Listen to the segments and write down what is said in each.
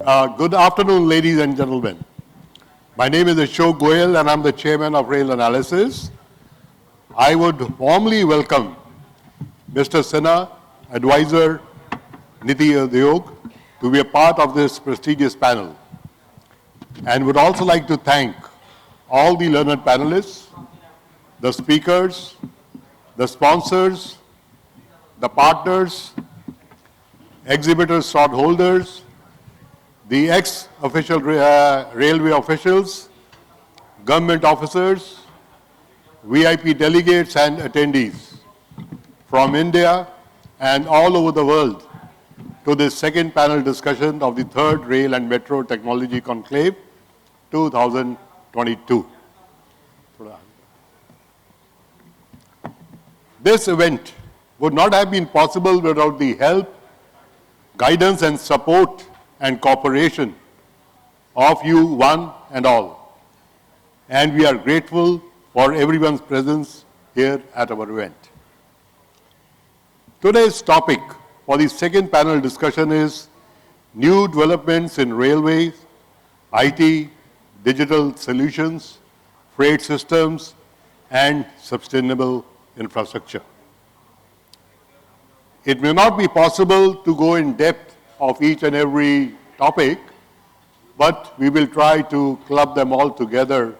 Good afternoon, ladies and gentlemen. My name is Ashok Goyal, and I'm the chairman of Rail Analysis. I would warmly welcome Mr. Sinha, advisor, NITI Aayog, to be a part of this prestigious panel, and would also like to thank all the learned panelists, the speakers, the sponsors, the partners, exhibitors, slot holders, the ex-official railway officials, government officers, VIP delegates and attendees from India and all over the world to this second panel discussion of the third Rail and Metro Technology Conclave 2022. This event would not have been possible without the help, guidance and support and cooperation of you one and all. And we are grateful for everyone's presence here at our event. Today's topic for the second panel discussion is new developments in railways, IT, digital solutions, freight systems, and sustainable infrastructure. It may not be possible to go in depth of each and every topic, but we will try to club them all together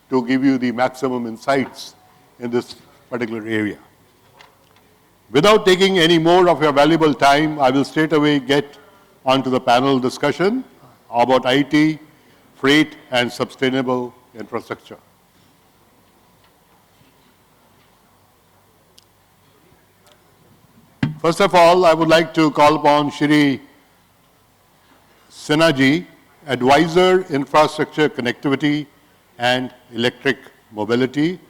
to give you the maximum insights in this particular area. Without taking any more of your valuable time, I will straight away get onto the panel discussion about IT, freight, and sustainable infrastructure. First of all, I would like to call upon Shri Sinha ji, Advisor, Infrastructure, Connectivity, and Electric Mobility,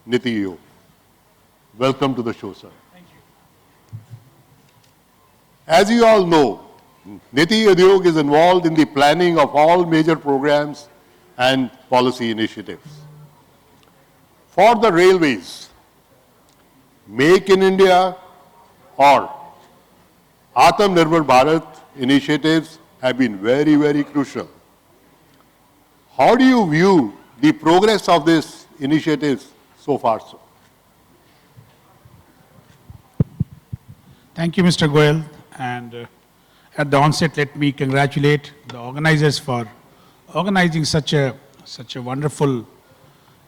NITI Aayog. Welcome to the show, sir. Thank you. As you all know, NITI Aayog is involved in the planning of all major programs and policy initiatives. For the railways, Make in India or Atmanirbhar Bharat initiatives have been very, very crucial. How do you view the progress of these initiatives so far, sir? Thank you, Mr. Goyal. And at the onset, let me congratulate the organizers for organizing such a wonderful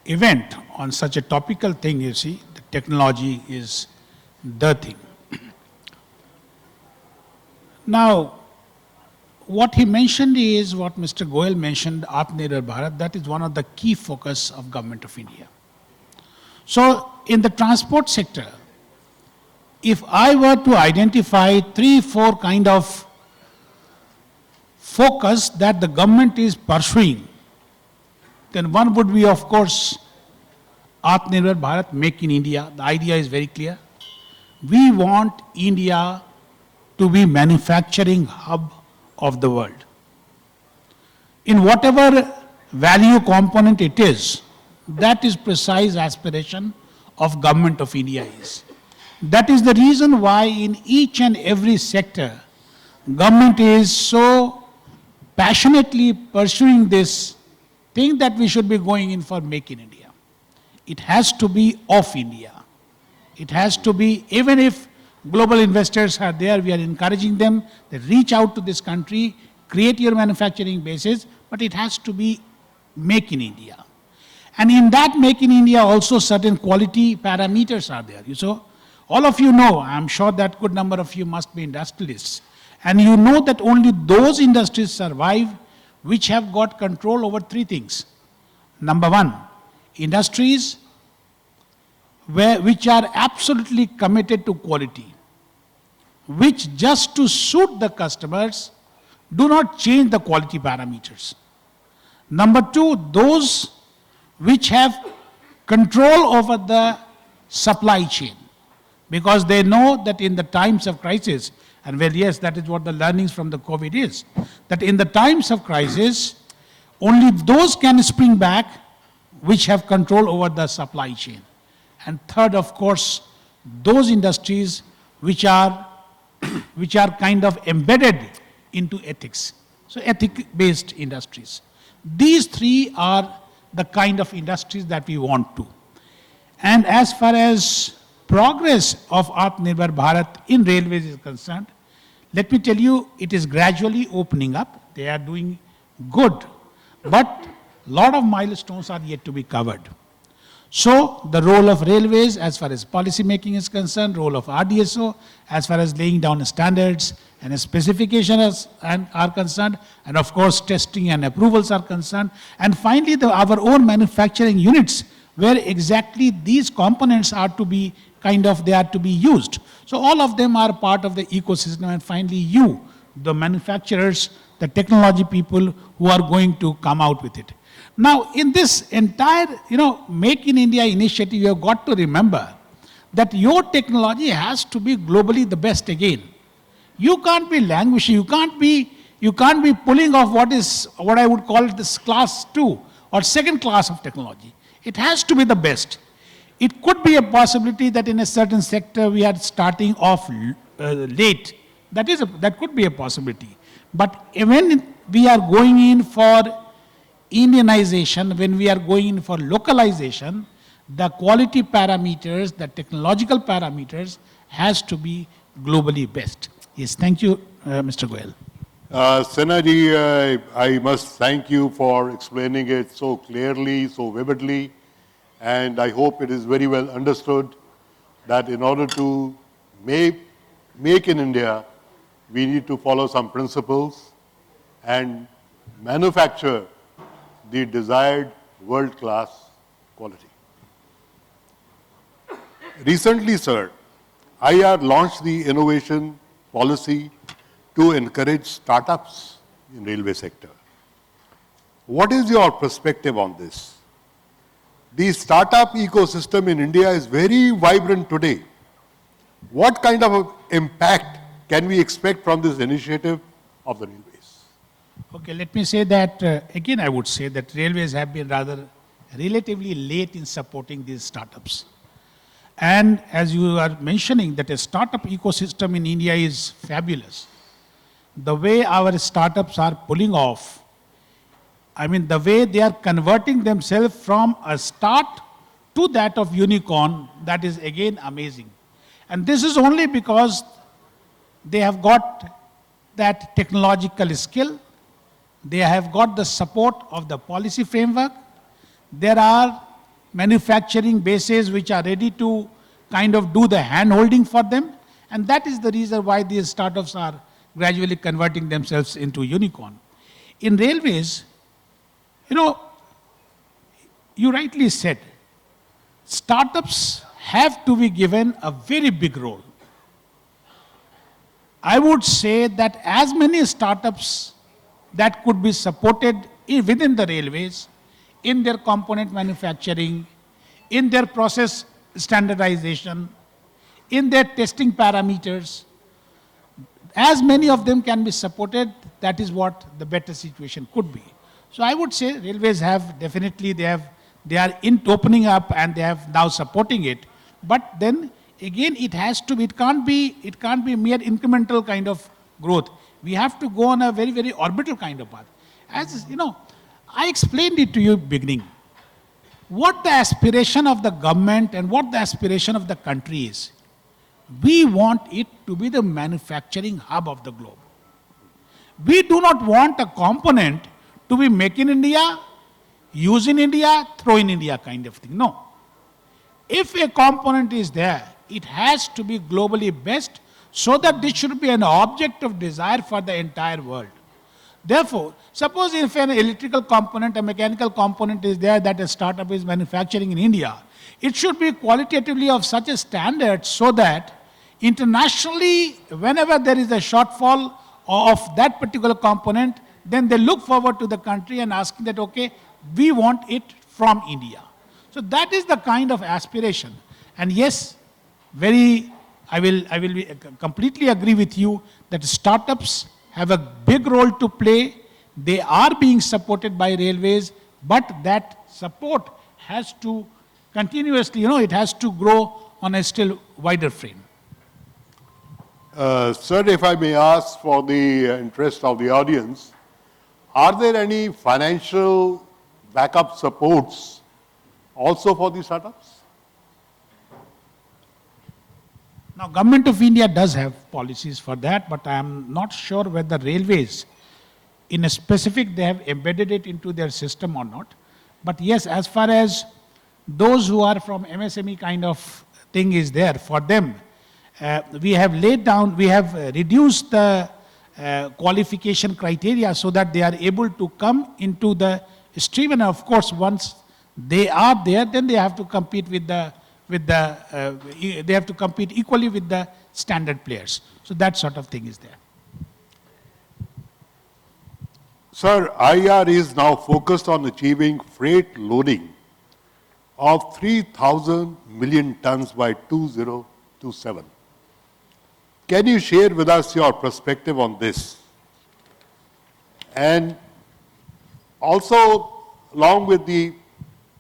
event on such a topical thing. You see, the technology is the thing. Now, what he mentioned is what Mr. Goyal mentioned, Atmanirbhar Bharat. That is one of the key focus of Government of India. So, in the transport sector, if I were to identify 3-4 kind of focus that the government is pursuing, then one would be, of course, Atmanirbhar Bharat, Make in India. The idea is very clear. We want India to be manufacturing hub of the world. In whatever value component it is, that is precise aspiration of Government of India is. That is the reason why in each and every sector, government is so passionately pursuing this thing that we should be going in for Make in India. It has to be of India. It has to be, even if global investors are there, we are encouraging them, they reach out to this country, create your manufacturing bases, but it has to be Make in India. And in that Make in India also certain quality parameters are there. So, all of you know, I'm sure that good number of you must be industrialists, and you know that only those industries survive which have got control over 3 things. Number 1, industries which are absolutely committed to quality, which just to suit the customers do not change the quality parameters. Number 2, those which have control over the supply chain, because they know that in the times of crisis, and well, yes, that is what the learnings from the COVID is, that in the times of crisis, only those can spring back which have control over the supply chain. And third, of course, those industries which are kind of embedded into ethics. So ethic-based industries. These three are the kind of industries that we want to. And as far as progress of Atmanirbhar Bharat in railways is concerned, let me tell you, it is gradually opening up. They are doing good, but a lot of milestones are yet to be covered. So the role of railways as far as policy making is concerned, role of RDSO as far as laying down standards and specifications are concerned, and of course testing and approvals are concerned, and finally our own manufacturing units where exactly these components are to be they are to be used. So all of them are part of the ecosystem, and finally you, the manufacturers, the technology people who are going to come out with it. Now, in this entire, Make in India initiative, you have got to remember that your technology has to be globally the best again. You can't be languishing, you can't be pulling off what I would call this class 2 or second class of technology. It has to be the best. It could be a possibility that in a certain sector we are starting off late. That could be a possibility. But when we are going in for Indianization, when we are going in for localization, the quality parameters, the technological parameters has to be globally best. Yes, thank you, Mr. Goyal. Sinha ji, I must thank you for explaining it so clearly, so vividly, and I hope it is very well understood that in order to make in India, we need to follow some principles and manufacture the desired world-class quality. Recently, sir, IR launched the innovation policy to encourage startups in railway sector. What is your perspective on this? The startup ecosystem in India is very vibrant today. What kind of impact can we expect from this initiative of the railways? Okay, let me say that, again I would say that railways have been rather relatively late in supporting these startups. And as you are mentioning that a startup ecosystem in India is fabulous. The way our startups are pulling off, the way they are converting themselves from a start to that of unicorn, that is again amazing. And this is only because they have got that technological skill, they have got the support of the policy framework, there are manufacturing bases which are ready to do the hand-holding for them, and that is the reason why these startups are gradually converting themselves into unicorn. In railways, you rightly said, startups have to be given a very big role. I would say that as many startups that could be supported within the railways, in their component manufacturing, in their process standardization, in their testing parameters, as many of them can be supported, that is what the better situation could be. So I would say railways have definitely, they are opening up and they have now supporting it. But then again, it can't be mere incremental kind of growth. We have to go on a very, very orbital kind of path. As I explained it to you beginning. What the aspiration of the government and what the aspiration of the country is. We want it to be the manufacturing hub of the globe. We do not want a component to be make in India, use in India, throw in India kind of thing. No. If a component is there, it has to be globally best so that this should be an object of desire for the entire world. Therefore, suppose if an electrical component, a mechanical component is there that a startup is manufacturing in India, it should be qualitatively of such a standard so that internationally, whenever there is a shortfall of that particular component, then they look forward to the country and asking that, okay, we want it from India. So that is the kind of aspiration. And yes, I will completely agree with you that startups have a big role to play. They are being supported by railways, but that support has to continuously, it has to grow on a still wider frame. Sir, if I may ask for the interest of the audience, are there any financial backup supports also for these startups? Now, Government of India does have policies for that, but I am not sure whether railways, in a specific, they have embedded it into their system or not. But yes, as far as those who are from MSME kind of thing is there, for them, we have laid down, we have reduced the qualification criteria so that they are able to come into the stream. And of course, once they are there, then they have to compete they have to compete equally with the standard players. So that sort of thing is there. Sir, IR is now focused on achieving freight loading of 3,000 million tons by 2027. Can you share with us your perspective on this? And also, along with the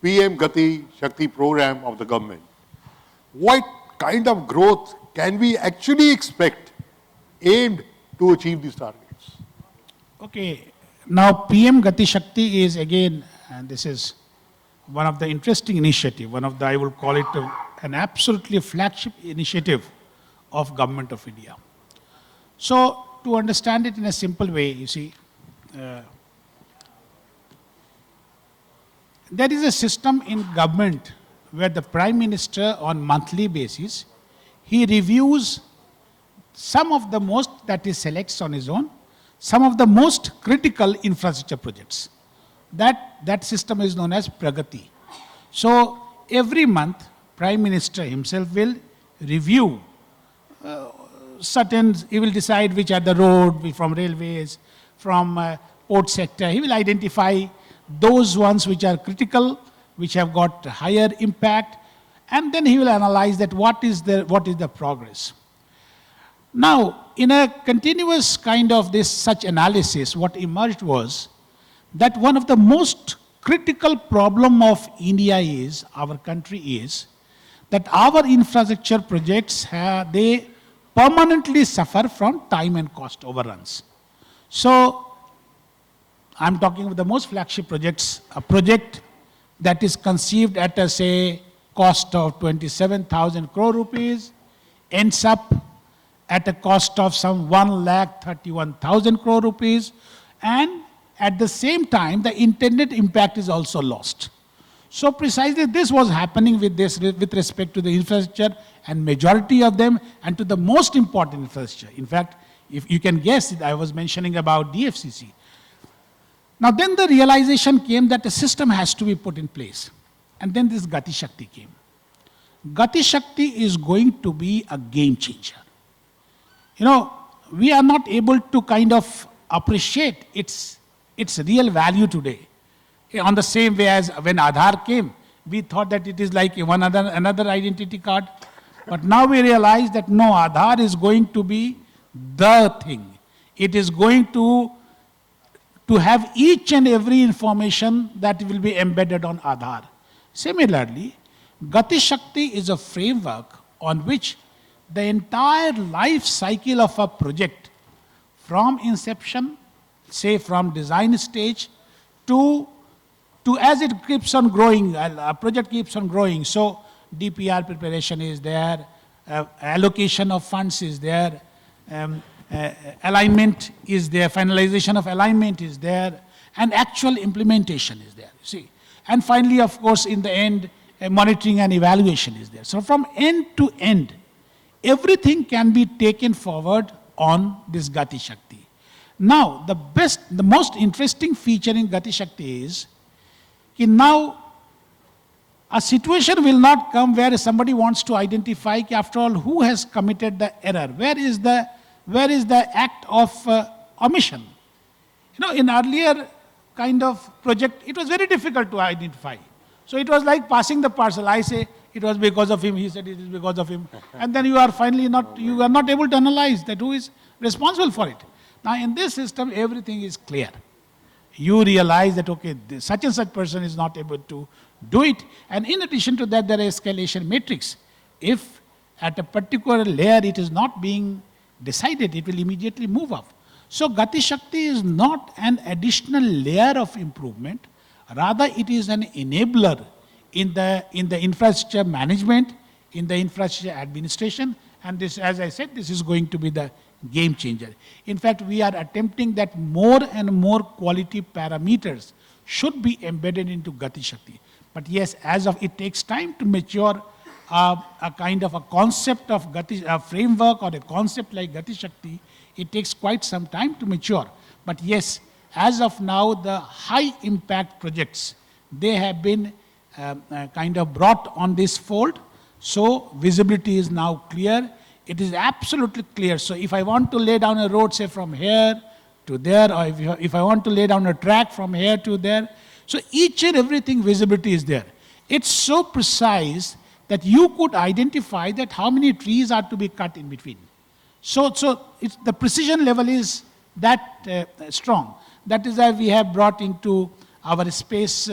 PM Gati Shakti program of the government, what kind of growth can we actually expect aimed to achieve these targets? Okay, now PM Gati Shakti is again, and this is one of the interesting initiative, one of the, I will call it an absolutely flagship initiative of Government of India. So, to understand it in a simple way, you see, there is a system in government where the Prime Minister on monthly basis, he reviews some of the most, that he selects on his own, some of the most critical infrastructure projects. That system is known as Pragati. So every month, Prime Minister himself will review certain, he will decide which are the road, from railways, from port sector. He will identify those ones which are critical, which have got higher impact, and then he will analyze that what is the progress. Now, in a continuous kind of such analysis, what emerged was that one of the most critical problem of India is, our country is, that our infrastructure projects, they permanently suffer from time and cost overruns. So, I'm talking about the most flagship projects, a project that is conceived at a, say, cost of 27,000 crore rupees, ends up at a cost of some 1,31,000 crore rupees, and at the same time, the intended impact is also lost. So precisely this was happening with respect to the infrastructure, and majority of them, and to the most important infrastructure. In fact, if you can guess, I was mentioning about DFCC. Now then the realization came that a system has to be put in place. And then this Gati Shakti came. Gati Shakti is going to be a game changer. You know, we are not able to kind of appreciate its real value today. On the same way as when Aadhaar came, we thought that it is like another identity card. But now we realize that no, Aadhaar is going to be the thing. It is going to have each and every information that will be embedded on Aadhaar. Similarly, Gati Shakti is a framework on which the entire life cycle of a project, from inception, say from design stage, to as it keeps on growing, a project keeps on growing. So DPR preparation is there, allocation of funds is there, alignment is there, finalization of alignment is there, and actual implementation is there, you see. And finally, of course, in the end, monitoring and evaluation is there. So from end to end, everything can be taken forward on this Gati Shakti. Now, the most interesting feature in Gati Shakti is, now a situation will not come where somebody wants to identify, after all, who has committed the error, where is the act of omission. You know, in earlier kind of project, it was very difficult to identify. So it was like passing the parcel. I say it was because of him, he said it is because of him. And then you are finally not able to analyze that who is responsible for it. Now in this system, everything is clear. You realize that, okay, such and such person is not able to do it. And in addition to that, there is escalation matrix. If at a particular layer it is not being decided, it will immediately move up. So Gati Shakti is not an additional layer of improvement, rather it is an enabler in the infrastructure management, in the infrastructure administration, and this, as I said, this is going to be the game changer. In fact, we are attempting that more and more quality parameters should be embedded into Gati Shakti. But yes, as of it takes time to mature a kind of a concept of Gati, a framework or a concept like Gati Shakti, it takes quite some time to mature. But yes, as of now, the high impact projects, they have been kind of brought on this fold. So visibility is now clear. It is absolutely clear. So if I want to lay down a road, say from here to there, or if I want to lay down a track from here to there, so each and everything visibility is there. It's so precise that you could identify that how many trees are to be cut in between. So it's, the precision level is that strong. That is why we have brought into our space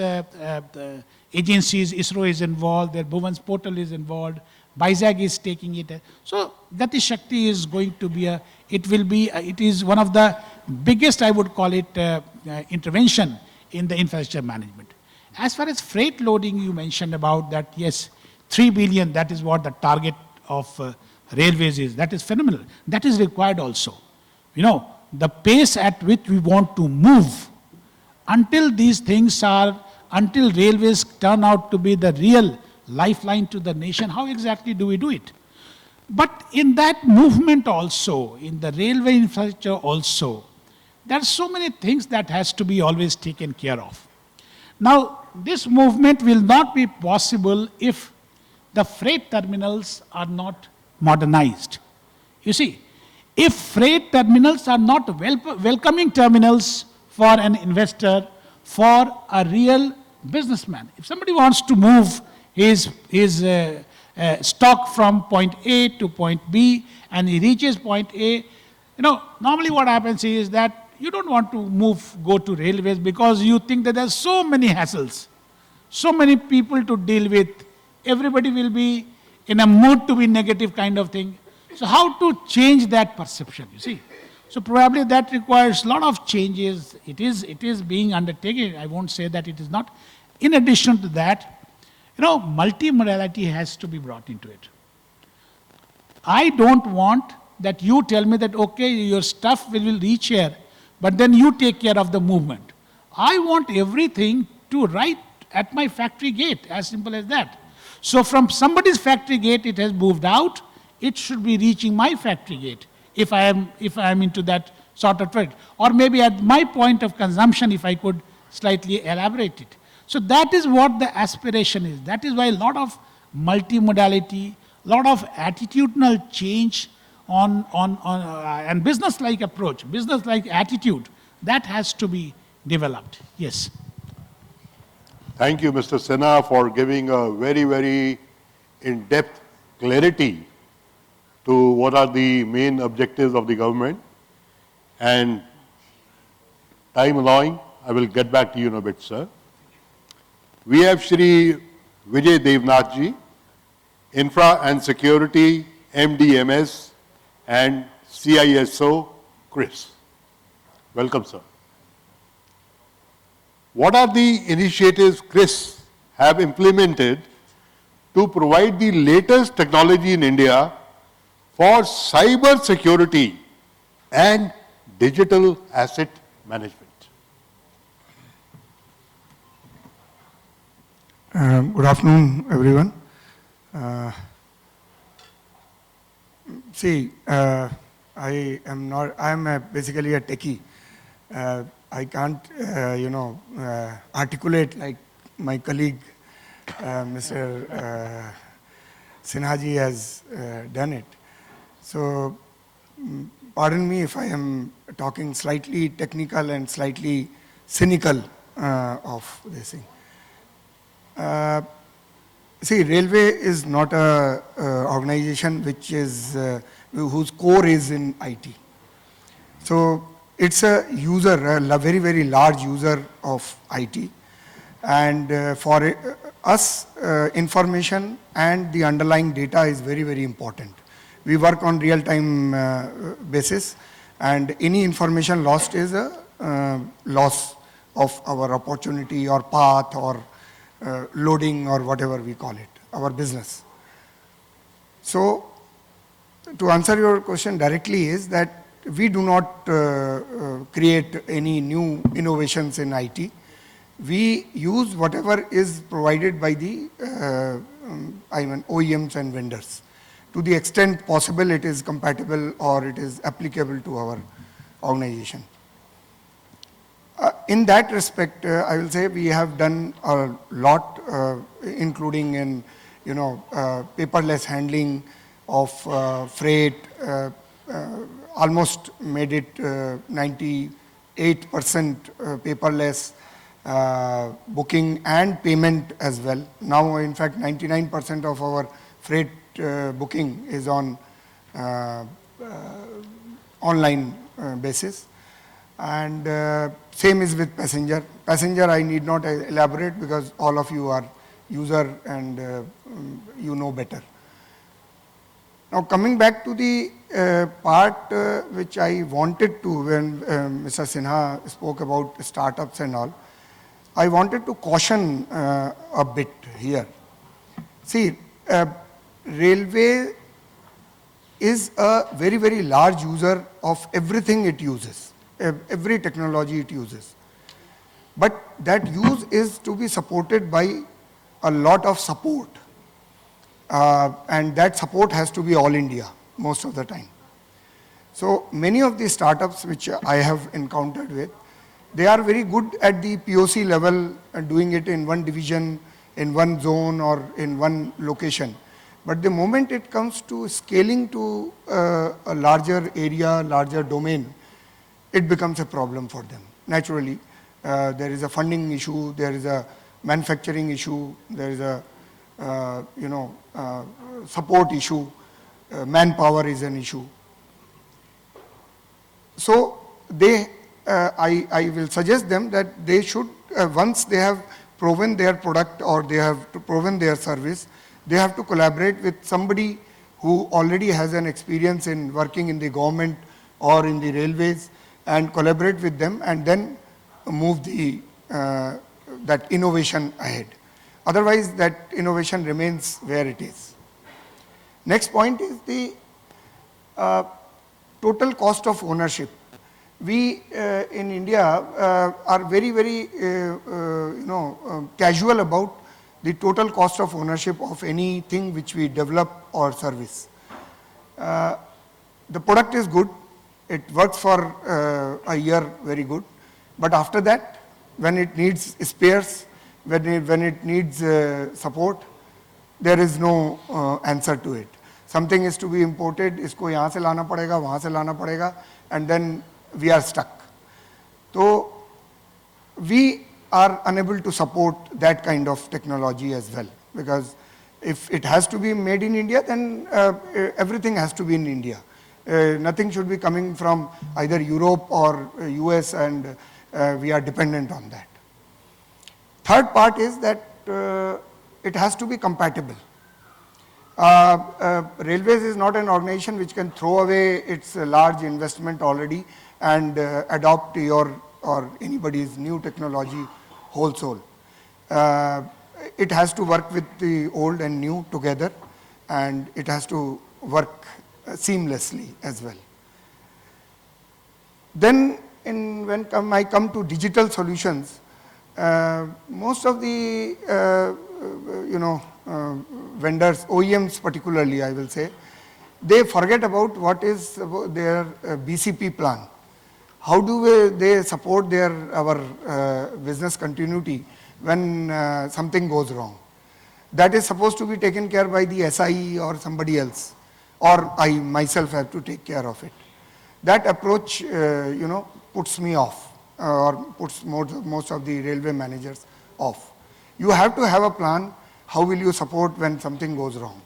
agencies, ISRO is involved, their Bhuvan's portal is involved, BISAG is taking it. So Gati Shakti is going to be it is one of the biggest, I would call it, intervention in the infrastructure management. As far as freight loading, you mentioned about that, yes, 3 billion, that is what the target of railways is. That is phenomenal. That is required also. You know, the pace at which we want to move, until these things are, until railways turn out to be the real lifeline to the nation, how exactly do we do it? But in that movement also, in the railway infrastructure also, there are so many things that has to be always taken care of. Now, this movement will not be possible if the freight terminals are not modernized. You see, if freight terminals are not welcoming terminals for an investor, for a real businessman, if somebody wants to move his stock from point A to point B and he reaches point A, you know, normally what happens is that you don't want to go to railways because you think that there are so many hassles, so many people to deal with, everybody will be in a mood to be negative kind of thing. So how to change that perception, you see? So probably that requires a lot of changes. It is being undertaken. I won't say that it is not. In addition to that, you know, multimodality has to be brought into it. I don't want that you tell me that, okay, your stuff will reach here, but then you take care of the movement. I want everything to right at my factory gate, as simple as that. So from somebody's factory gate, it has moved out, it should be reaching my factory gate if I am into that sort of trade. Or maybe at my point of consumption, if I could slightly elaborate it. So that is what the aspiration is. That is why a lot of multimodality, a lot of attitudinal change and business-like approach, business-like attitude, that has to be developed. Yes. Thank you, Mr. Sinha, for giving a very, very in-depth clarity to what are the main objectives of the government. And time allowing, I will get back to you in a bit, sir. We have Shri Vijay Devnath ji, Infra and Security, MDMS, and CISO, CRIS. Welcome, sir. What are the initiatives CRIS have implemented to provide the latest technology in India for cyber security and digital asset management? Good afternoon, everyone. I am basically a techie. I can't, articulate like my colleague, Mr. Sinha ji has done it. So, pardon me if I am talking slightly technical and slightly cynical of this thing. Railway is not a organization which is whose core is in IT. So it's a user, a very, very large user of IT. And for us, information and the underlying data is very, very important. We work on real-time basis. And any information lost is a loss of our opportunity or path or loading or whatever we call it, our business. So to answer your question directly is that we do not create any new innovations in IT. We use whatever is provided by the OEMs and vendors. To the extent possible, it is compatible or it is applicable to our organization. In that respect, I will say we have done a lot, including in paperless handling of freight, almost made it 98% paperless, booking and payment as well. Now, in fact, 99% of our freight booking is on online basis. And same is with passenger. Passenger, I need not elaborate because all of you are user and you know better. Now coming back to the part which I wanted to, when Mr. Sinha spoke about startups and all, I wanted to caution a bit here. See, railway is a very, very large user of everything it uses, every technology it uses. But that use is to be supported by a lot of support. And that support has to be all India most of the time. So many of the startups which I have encountered with, they are very good at the POC level, doing it in one division, in one zone or in one location. But the moment it comes to scaling to a larger area, larger domain, it becomes a problem for them. Naturally, there is a funding issue, there is a manufacturing issue, there is a support issue, manpower is an issue. So they, I will suggest them that they should, once they have proven their product or they have proven their service, they have to collaborate with somebody who already has an experience in working in the government or in the railways, and collaborate with them and then move the that innovation ahead. Otherwise, that innovation remains where it is. Next point is the total cost of ownership. We in India are very, very casual about the total cost of ownership of anything which we develop or service. The product is good, it works for a year very good, but after that, when it needs spares, when it needs support, there is no answer to it. Something is to be imported, isko yahan se lana padega, wahan se lana padega, and then we are stuck. So we are unable to support that kind of technology as well, because if it has to be made in India, then everything has to be in India. Nothing should be coming from either Europe or US, and we are dependent on that. Third part is that it has to be compatible. Railways is not an organization which can throw away its large investment already and adopt your or anybody's new technology wholesale. It has to work with the old and new together, and it has to work seamlessly as well. Then when I come to digital solutions, most of the vendors, OEMs particularly, I will say, they forget about what is their BCP plan. How do they support our business continuity when something goes wrong? That is supposed to be taken care by the SIE or somebody else, or I myself have to take care of it. That approach, puts me off, or puts most of the railway managers off. You have to have a plan. How will you support when something goes wrong?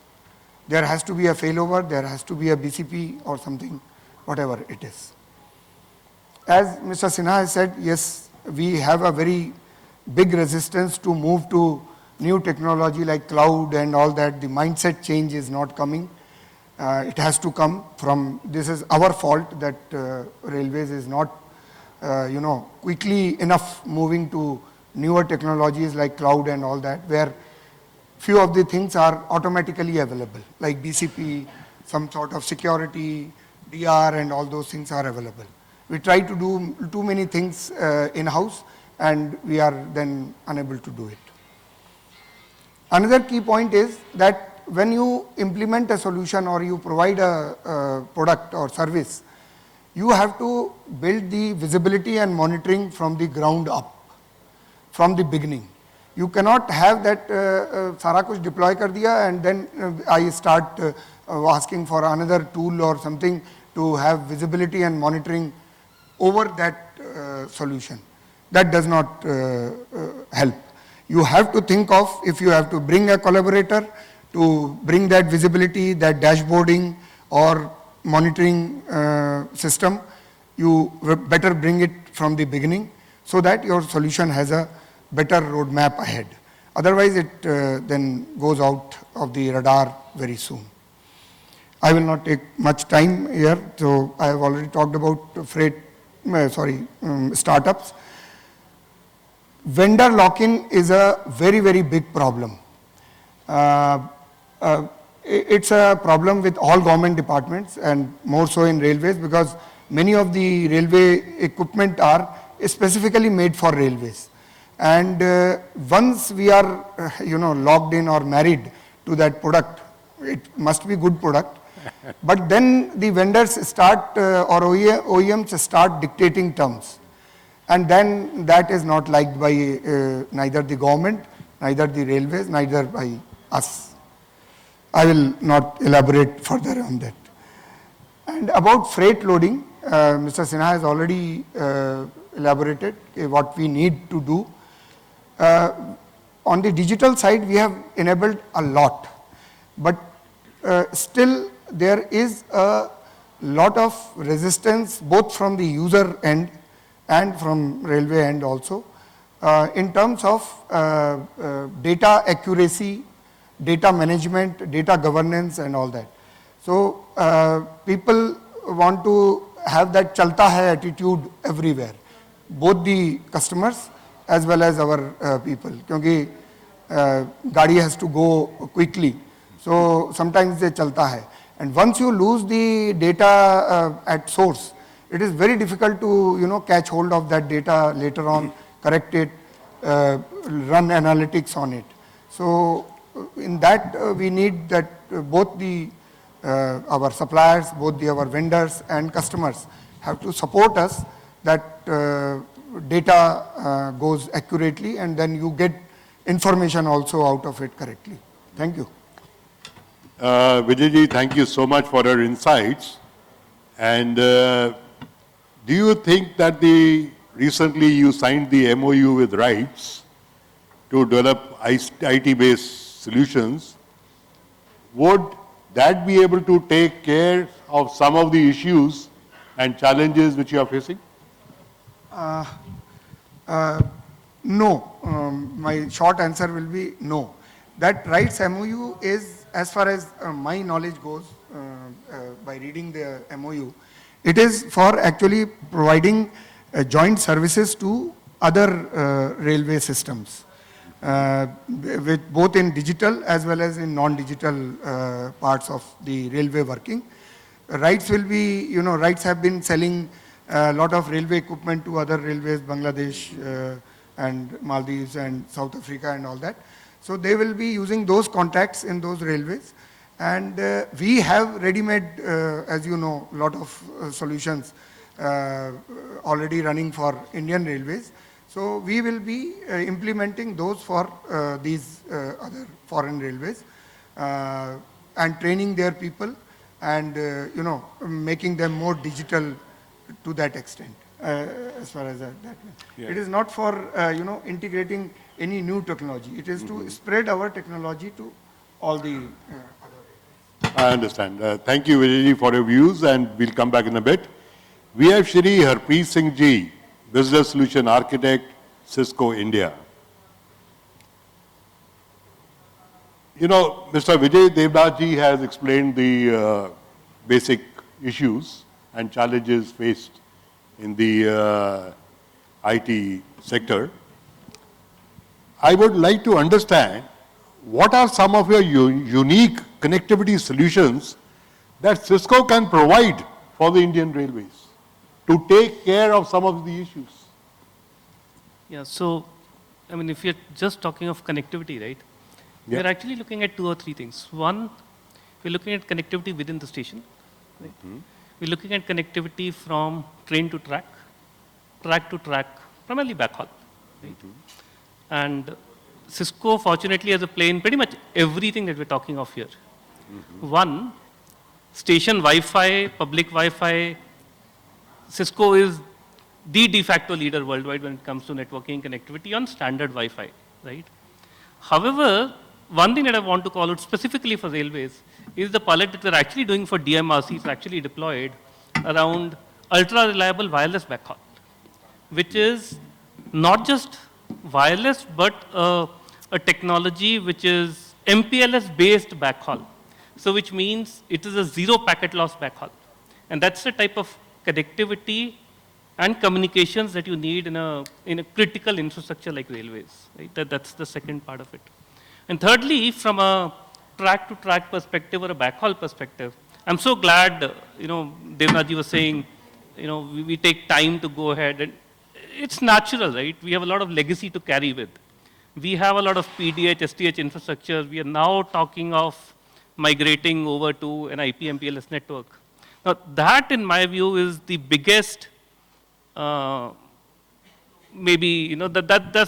There has to be a failover, there has to be a BCP or something, whatever it is. As Mr. Sinha has said, yes, we have a very big resistance to move to new technology like cloud and all that. The mindset change is not coming. It has to come from, this is our fault that railways is not, quickly enough moving to newer technologies like cloud and all that, where few of the things are automatically available, like BCP, some sort of security, DR, and all those things are available. We try to do too many things in-house, and we are then unable to do it. Another key point is that when you implement a solution or you provide a product or service, you have to build the visibility and monitoring from the ground up, from the beginning. You cannot have that सारा कुछ deploy कर दिया and then I start asking for another tool or something to have visibility and monitoring over that solution. That does not help. You have to think of, if you have to bring a collaborator to bring that visibility, that dashboarding or monitoring system, you better bring it from the beginning so that your solution has a better roadmap ahead. Otherwise, it then goes out of the radar very soon. I will not take much time here, so I have already talked about startups. Vendor lock-in is a very, very big problem. It's a problem with all government departments and more so in railways, because many of the railway equipment are specifically made for railways. And once we are, logged in or married to that product, it must be good product. But then the vendors start or OEMs start dictating terms. And then that is not liked by neither the government, neither the railways, neither by us. I will not elaborate further on that. And about freight loading, Mr. Sinha has already elaborated what we need to do. On the digital side, we have enabled a lot, but still there is a lot of resistance both from the user end and from railway end also in terms of data accuracy, data management, data governance and all that. So people want to have that chalta hai attitude everywhere, both the customers as well as our people, because gaadi has to go quickly, so sometimes they chalta hai. And once you lose the data at source, it is very difficult to catch hold of that data later on, correct it, run analytics on it. So in that we need that both the our suppliers, both our vendors and customers have to support us that data goes accurately, and then you get information also out of it correctly. Thank you. Vijay ji, thank you so much for your insights. And do you think that recently you signed the MOU with RITES to develop IT-based solutions? Would that be able to take care of some of the issues and challenges which you are facing? No. My short answer will be no. That RITES MOU is, as far as my knowledge goes, by reading the MOU, it is for actually providing joint services to other railway systems, with both in digital as well as in non-digital parts of the railway working. RITES will be, RITES have been selling a lot of railway equipment to other railways, Bangladesh and Maldives and South Africa and all that. So they will be using those contacts in those railways. And we have ready-made, as you know, a lot of solutions already running for Indian railways. So we will be implementing those for these other foreign railways and training their people and, making them more digital to that extent, as far as that. Yeah. It is not for, integrating any new technology. It is to spread our technology to all the other. I understand. Thank you, Vijay, for your views, and we'll come back in a bit. We have Shri Harpreet Singh ji, Business Solution Architect, Cisco India. You know, Mr. Vijay Devnath ji has explained the basic issues and challenges faced in the IT sector. I would like to understand what are some of your unique connectivity solutions that Cisco can provide for the Indian Railways to take care of some of the issues. Yeah, so, I mean, if you're just talking of connectivity, right? Yeah. We're actually looking at 2 or 3 things. One, we're looking at connectivity within the station. Right? We're looking at connectivity from train to track to track, primarily backhaul. Right? And Cisco, fortunately, has a play in pretty much everything that we're talking of here. One, station Wi-Fi, public Wi-Fi. Cisco is the de facto leader worldwide when it comes to networking connectivity on standard Wi-Fi, right? However, one thing that I want to call out specifically for railways is the pilot that we're actually doing for DMRC is actually deployed around ultra-reliable wireless backhaul, which is not just wireless, but a technology which is MPLS-based backhaul. So which means it is a zero packet loss backhaul. And that's the type of connectivity and communications that you need in a critical infrastructure like railways. Right? That's the second part of it. And thirdly, from a track-to-track perspective or a backhaul perspective, I'm so glad, Devnath ji was saying, we take time to go ahead. And it's natural, right? We have a lot of legacy to carry with. We have a lot of PDH, STH infrastructure. We are now talking of migrating over to an IP MPLS network. Now, that, in my view, is the biggest that's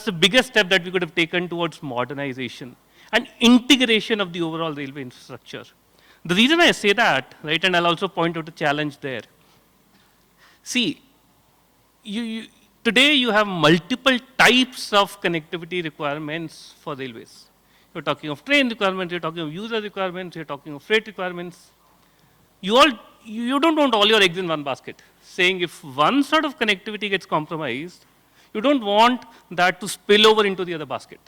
the biggest step that we could have taken towards modernization and integration of the overall railway infrastructure. The reason I say that, right, and I'll also point out a challenge there. See, today you have multiple types of connectivity requirements for railways. You're talking of train requirements, you're talking of user requirements, you're talking of freight requirements. You don't want all your eggs in one basket, saying if one sort of connectivity gets compromised, you don't want that to spill over into the other basket,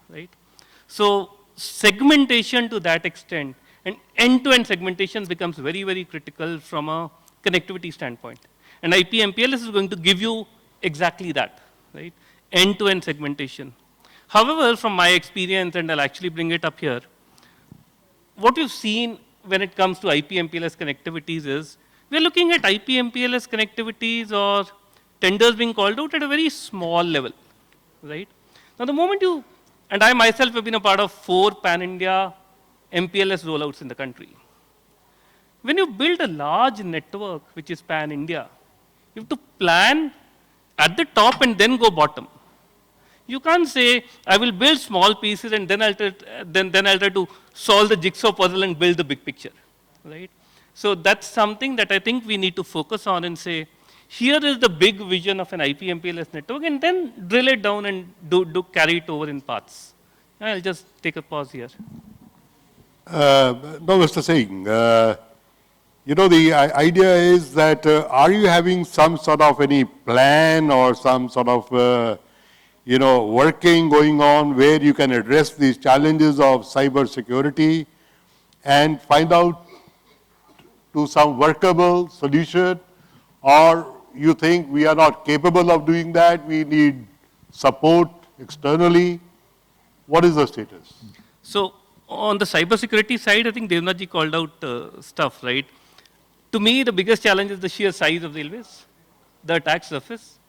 right? So segmentation to that extent and end-to-end segmentation becomes very, very critical from a connectivity standpoint. And IP MPLS is going to give you exactly that, right? End-to-end segmentation. However, from my experience, and I'll actually bring it up here, what we've seen when it comes to IP MPLS connectivities is, we're looking at IP MPLS connectivities or tenders being called out at a very small level, right? Now, the moment and I myself have been a part of 4 pan-India MPLS rollouts in the country. When you build a large network, which is pan-India, you have to plan at the top and then go bottom. You can't say, I will build small pieces and then I'll try to solve the jigsaw puzzle and build the big picture, right? So that's something that I think we need to focus on and say, here is the big vision of an IP MPLS network, and then drill it down and carry it over in parts. I'll just take a pause here. No, Mr. Singh, the idea is that are you having some sort of any plan or some sort of working going on where you can address these challenges of cybersecurity and find out to some workable solution, or you think we are not capable of doing that, we need support externally? What is the status? So on the cybersecurity side, I think Devnath ji called out stuff, right? To me, the biggest challenge is the sheer size of railways, the attack surface,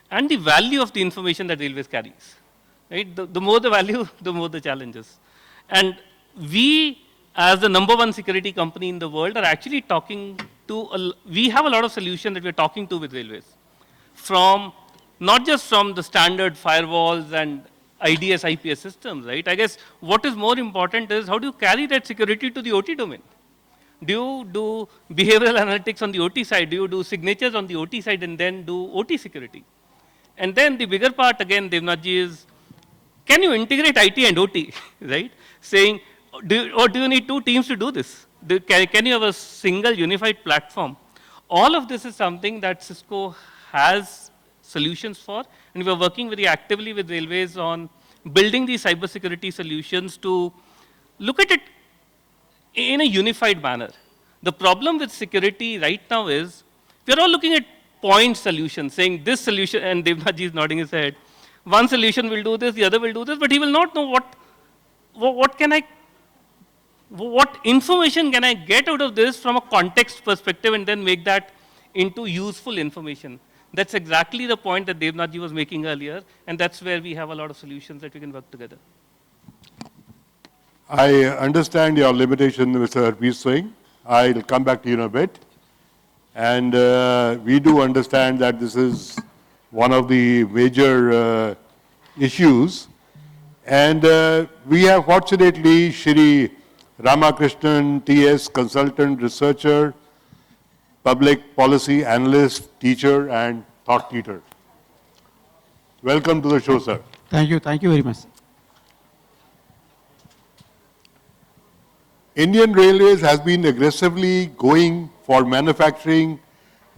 and the value of the information that railways carries. Right? The more the value, the more the challenges. And we, as the #1 security company in the world, are actually talking to, we have a lot of solutions that we're talking to with railways. Not just from the standard firewalls and IDS, IPS systems, right? I guess what is more important is how do you carry that security to the OT domain? Do you do behavioral analytics on the OT side? Do you do signatures on the OT side and then do OT security? And then the bigger part, again, Devnath ji, is can you integrate IT and OT, right? Saying, do you need 2 teams to do this? Can you have a single unified platform? All of this is something that Cisco has solutions for, and we are working very actively with railways on building these cybersecurity solutions to look at it in a unified manner. The problem with security right now is we're all looking at point solutions, saying this solution, and Devnath ji is nodding his head. One solution will do this, the other will do this, but he will not know what information can I get out of this from a context perspective and then make that into useful information. That's exactly the point that Devnath ji was making earlier, and that's where we have a lot of solutions that we can work together. I understand your limitation, Mr. Harpreet Singh. I'll come back to you in a bit. And we do understand that this is one of the major issues. And we have fortunately Shri Ramakrishnan, TS, consultant, researcher, public policy analyst, teacher, and thought leader. Welcome to the show, sir. Thank you very much. Indian Railways has been aggressively going for manufacturing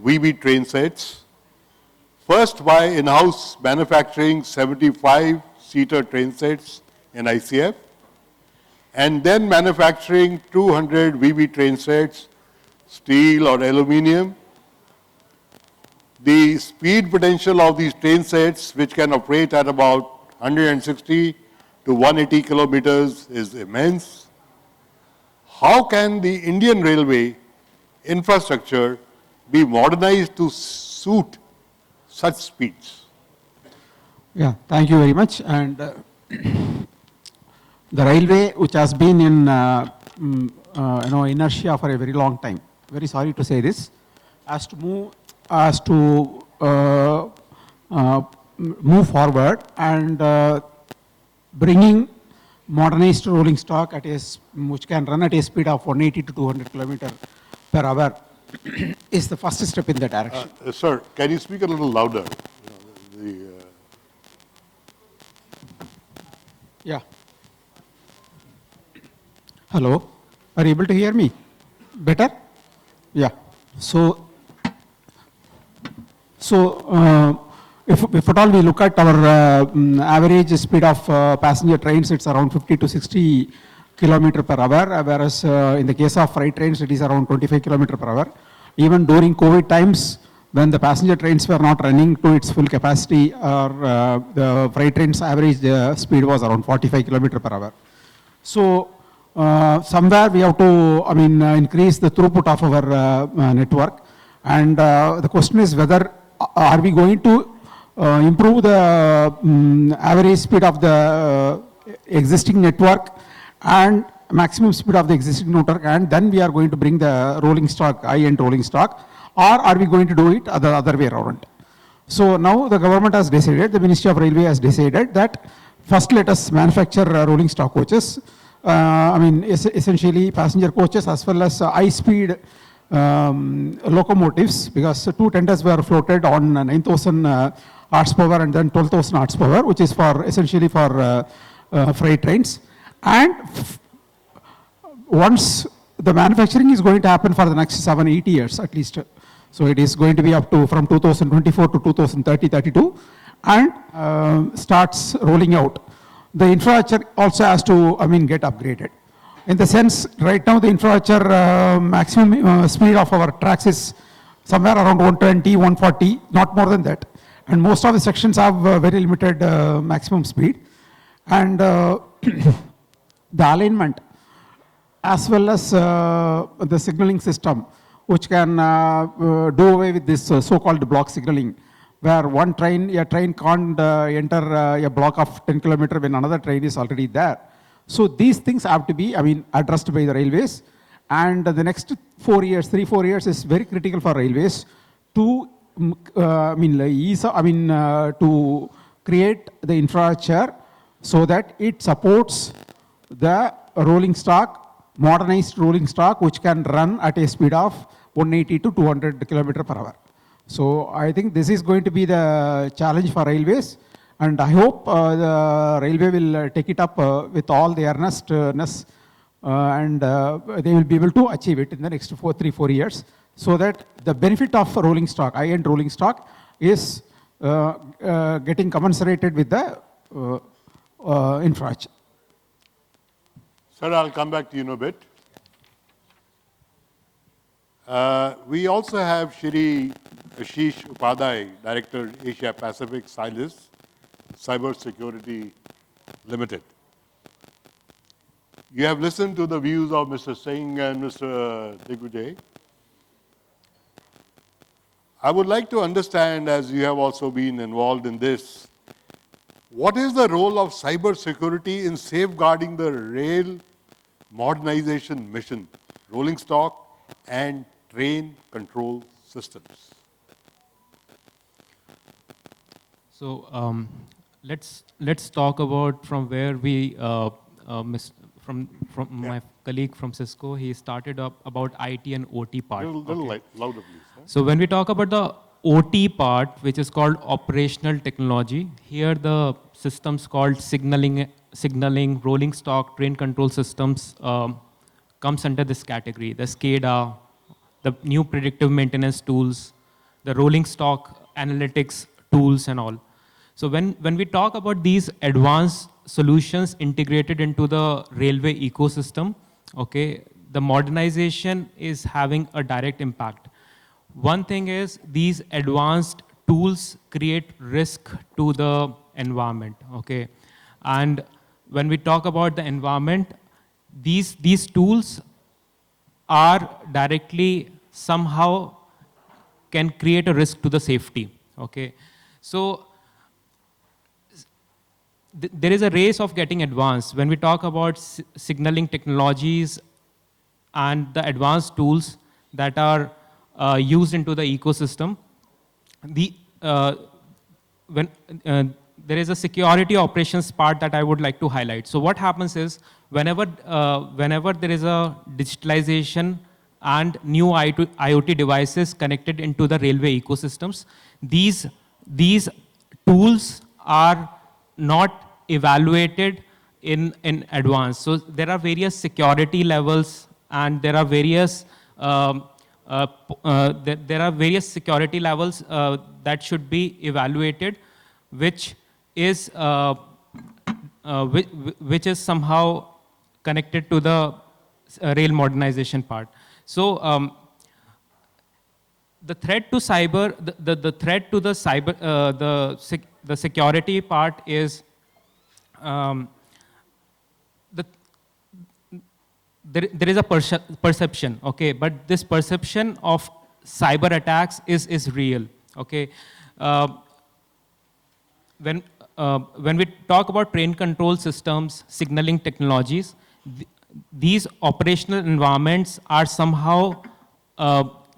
VB train sets. First by in-house manufacturing 75-seater train sets in ICF, and then manufacturing 200 VB train sets, steel or aluminium. The speed potential of these train sets, which can operate at about 160 to 180 kilometers, is immense. How can the Indian Railway infrastructure be modernized to suit such speeds? Yeah, thank you very much. And the railway, which has been in inertia for a very long time, very sorry to say this, has to move forward and bringing modernized rolling stock which can run at a speed of 180 to 200 kilometers per hour is the first step in that direction. Sir, can you speak a little louder? Yeah. Hello, are you able to hear me? Better? Yeah. So if at all we look at our average speed of passenger trains, it's around 50 to 60 kilometers per hour, whereas in the case of freight trains, it is around 25 kilometers per hour. Even during COVID times, when the passenger trains were not running to its full capacity, the freight trains average speed was around 45 kilometers per hour. So somewhere we have to, increase the throughput of our network. And the question is whether are we going to improve the average speed of the existing network and maximum speed of the existing network, and then we are going to bring the rolling stock, high-end rolling stock, or are we going to do it the other way around? So now the government has decided, the Ministry of Railway has decided that first let us manufacture rolling stock coaches. Essentially passenger coaches as well as high-speed locomotives, because two tenders were floated on 9,000 horsepower and then 12,000 horsepower, which is for essentially for freight trains. And once the manufacturing is going to happen for the next 7-8 years at least. So it is going to be up to from 2024 to 2030-32 and starts rolling out. The infrastructure also has to, get upgraded. In the sense, right now the infrastructure maximum speed of our tracks is somewhere around 120, 140, not more than that. And most of the sections have very limited maximum speed. And the alignment, as well as the signaling system, which can do away with this so-called block signaling, where a train can't enter a block of 10 kilometers when another train is already there. So these things have to be, addressed by the railways. And the next 4 years, 3-4 years is very critical for railways to, to create the infrastructure so that it supports the rolling stock, modernized rolling stock, which can run at a speed of 180 to 200 kilometers per hour. So I think this is going to be the challenge for railways, and I hope the railway will take it up with all the earnestness, and they will be able to achieve it in the next 3-4 years, so that the benefit of rolling stock, high-end rolling stock, is getting commensurated with the infrastructure. Sir, I'll come back to you in a bit. We also have Shri Ashish Upadhyay, Director, Asia Pacific, Cylus, Cybersecurity Limited. You have listened to the views of Mr. Singh and Mr. Vijay. I would like to understand, as you have also been involved in this, what is the role of cybersecurity in safeguarding the rail modernization mission, rolling stock and train control systems? So let's talk about from where we from my colleague from Cisco. He started up about IT and OT part. Little louder, please. Sir. So when we talk about the OT part, which is called operational technology, here the systems called signaling, rolling stock, train control systems comes under this category. The SCADA, the new predictive maintenance tools, the rolling stock analytics tools and all. So when we talk about these advanced solutions integrated into the railway ecosystem, okay, the modernization is having a direct impact. One thing is these advanced tools create risk to the environment, okay? And when we talk about the environment, these tools are directly somehow can create a risk to the safety, okay? So there is a race of getting advanced. When we talk about signaling technologies and the advanced tools that are used into the ecosystem, there is a security operations part that I would like to highlight. So what happens is whenever there is a digitalization and new IoT devices connected into the railway ecosystems, these tools are not evaluated in advance. So there are various security levels and there are various security levels that should be evaluated, which is somehow connected to the rail modernization part. So the threat to cyber, the threat to the cyber, the security part is there is a perception, okay, but this perception of cyber attacks is real, okay. When we talk about train control systems, signaling technologies, these operational environments are somehow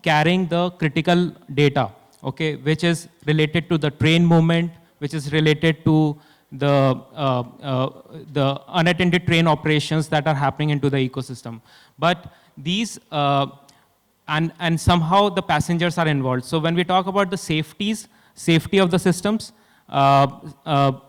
carrying the critical data, okay, which is related to the train movement, which is related to the unattended train operations that are happening into the ecosystem. But these, and somehow the passengers are involved. So when we talk about the safety of the systems, the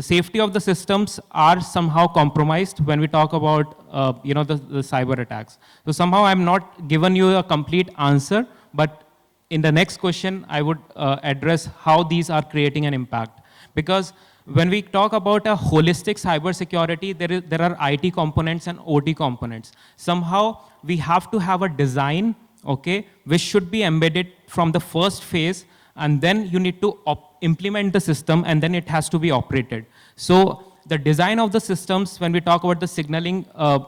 safety of the systems are somehow compromised when we talk about the cyber attacks. So somehow I'm not given you a complete answer, but in the next question I would address how these are creating an impact. Because when we talk about a holistic cyber security, there are IT components and OT components. Somehow we have to have a design, okay, which should be embedded from the first phase, and then you need to implement the system, and then it has to be operated. So the design of the systems, when we talk about the signaling or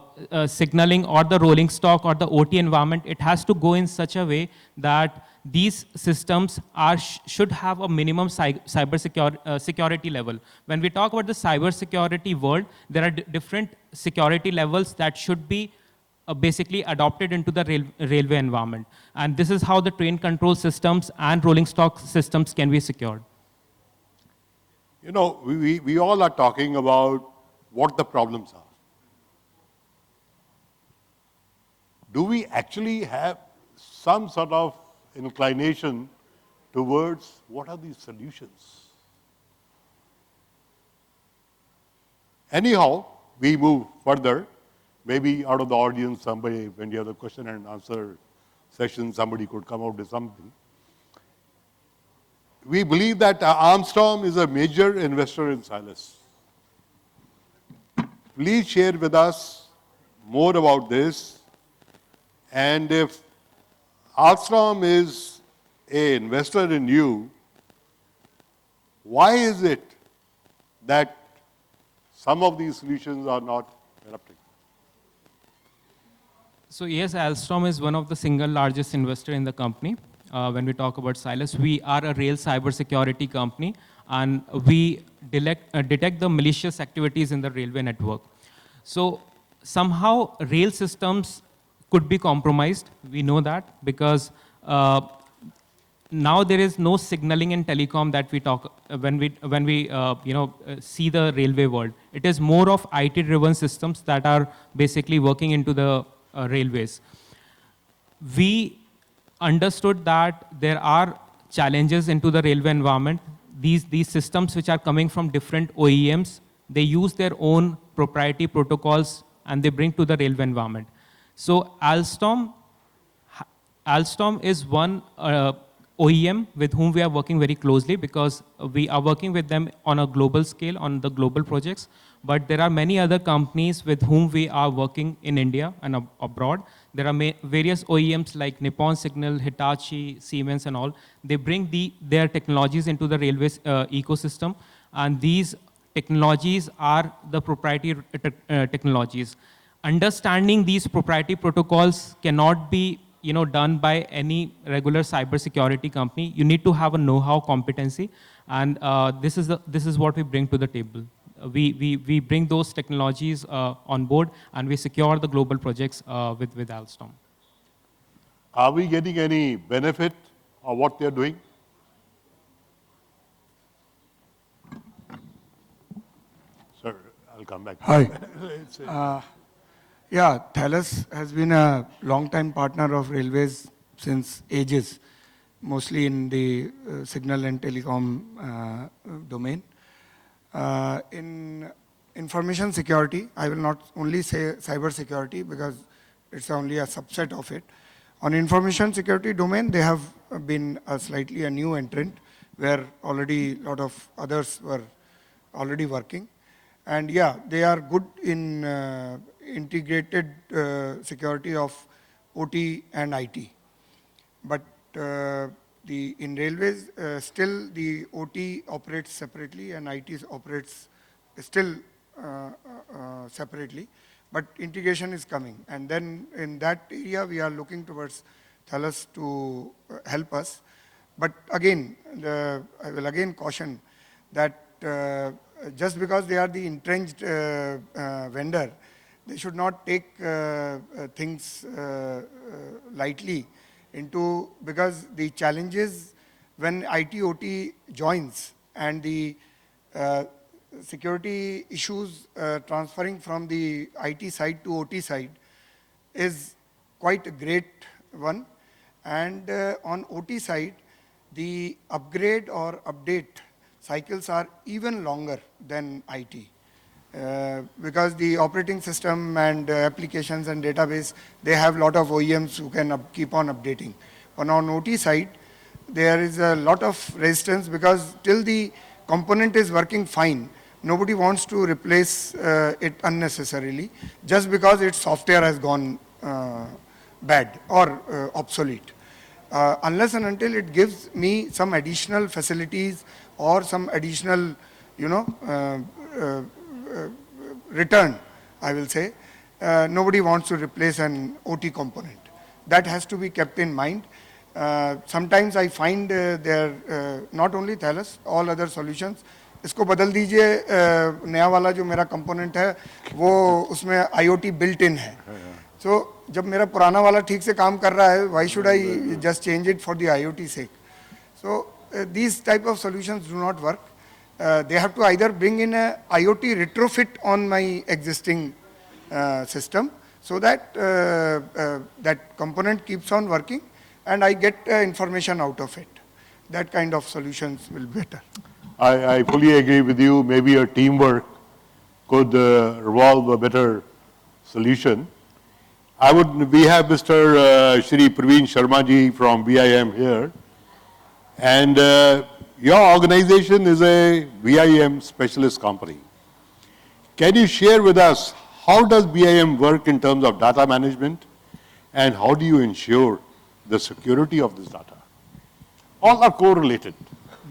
the rolling stock or the OT environment, it has to go in such a way that these systems should have a minimum security level. When we talk about the cyber security world, there are different security levels that should be basically adopted into the railway environment. And this is how the train control systems and rolling stock systems can be secured. You know, we all are talking about what the problems are. Do we actually have some sort of inclination towards what are these solutions? Anyhow, we move further. Maybe out of the audience, somebody, when you have the question and answer session, somebody could come out with something. We believe that Armstrong is a major investor in Cylus. please share with us more about this. And if Alstom is an investor in you, why is it that some of these solutions are not erupting? So yes, Alstom is one of the single largest investor in the company. When we talk about Cylus, we are a real cybersecurity company, and we detect the malicious activities in the railway network. So somehow rail systems could be compromised. We know that because now there is no signaling in telecom that we talk when we see the railway world. It is more of IT-driven systems that are basically working into the railways. We understood that there are challenges into the railway environment. These systems which are coming from different OEMs, they use their own proprietary protocols and they bring to the railway environment. So Alstom is one OEM with whom we are working very closely because we are working with them on a global scale, on the global projects. But there are many other companies with whom we are working in India and abroad. There are various OEMs like Nippon Signal, Hitachi, Siemens and all. They bring their technologies into the railways ecosystem, and these technologies are the proprietary technologies. Understanding these proprietary protocols cannot be done by any regular cybersecurity company. You need to have a know-how competency, and this is what we bring to the table. We bring those technologies on board, and we secure the global projects with Alstom. Are we getting any benefit of what they're doing? Sir, I'll come back. Hi. Yeah, Thales has been a long-time partner of railways since ages, mostly in the signal and telecom domain. In information security, I will not only say cyber security because it's only a subset of it. On information security domain, they have been slightly a new entrant where already a lot of others were already working. And yeah, they are good in integrated security of OT and IT. But in railways, still the OT operates separately and IT operates still separately, but integration is coming. And then in that area, we are looking towards Thales to help us. But again, I will again caution that just because they are the entrenched vendor, they should not take things lightly because the challenges when IT-OT joins and the security issues transferring from the IT side to OT side is quite a great one. And on OT side, the upgrade or update cycles are even longer than IT. Because the operating system and applications and database, they have a lot of OEMs who can keep on updating. But on OT side, there is a lot of resistance because till the component is working fine, nobody wants to replace it unnecessarily just because its software has gone bad or obsolete. Unless and until it gives me some additional facilities or some additional, return, I will say, nobody wants to replace an OT component. That has to be kept in mind. Sometimes I find there not only Thales, all other solutions, इसको बदल दीजिए, नया वाला जो मेरा component है, वो उसमें IoT built in है. So जब मेरा पुराना वाला ठीक से काम कर रहा है, why should I just change it for the IoT sake? So these type of solutions do not work. They have to either bring in a IoT retrofit on my existing system so that that component keeps on working and I get information out of it. That kind of solutions will be better. I fully agree with you. Maybe a teamwork could revolve a better solution. We have Mr. Shri Parveen Sharma ji from VIM here. And your organization is a VIM specialist company. Can you share with us how does BIM work in terms of data management and how do you ensure the security of this data? All are correlated.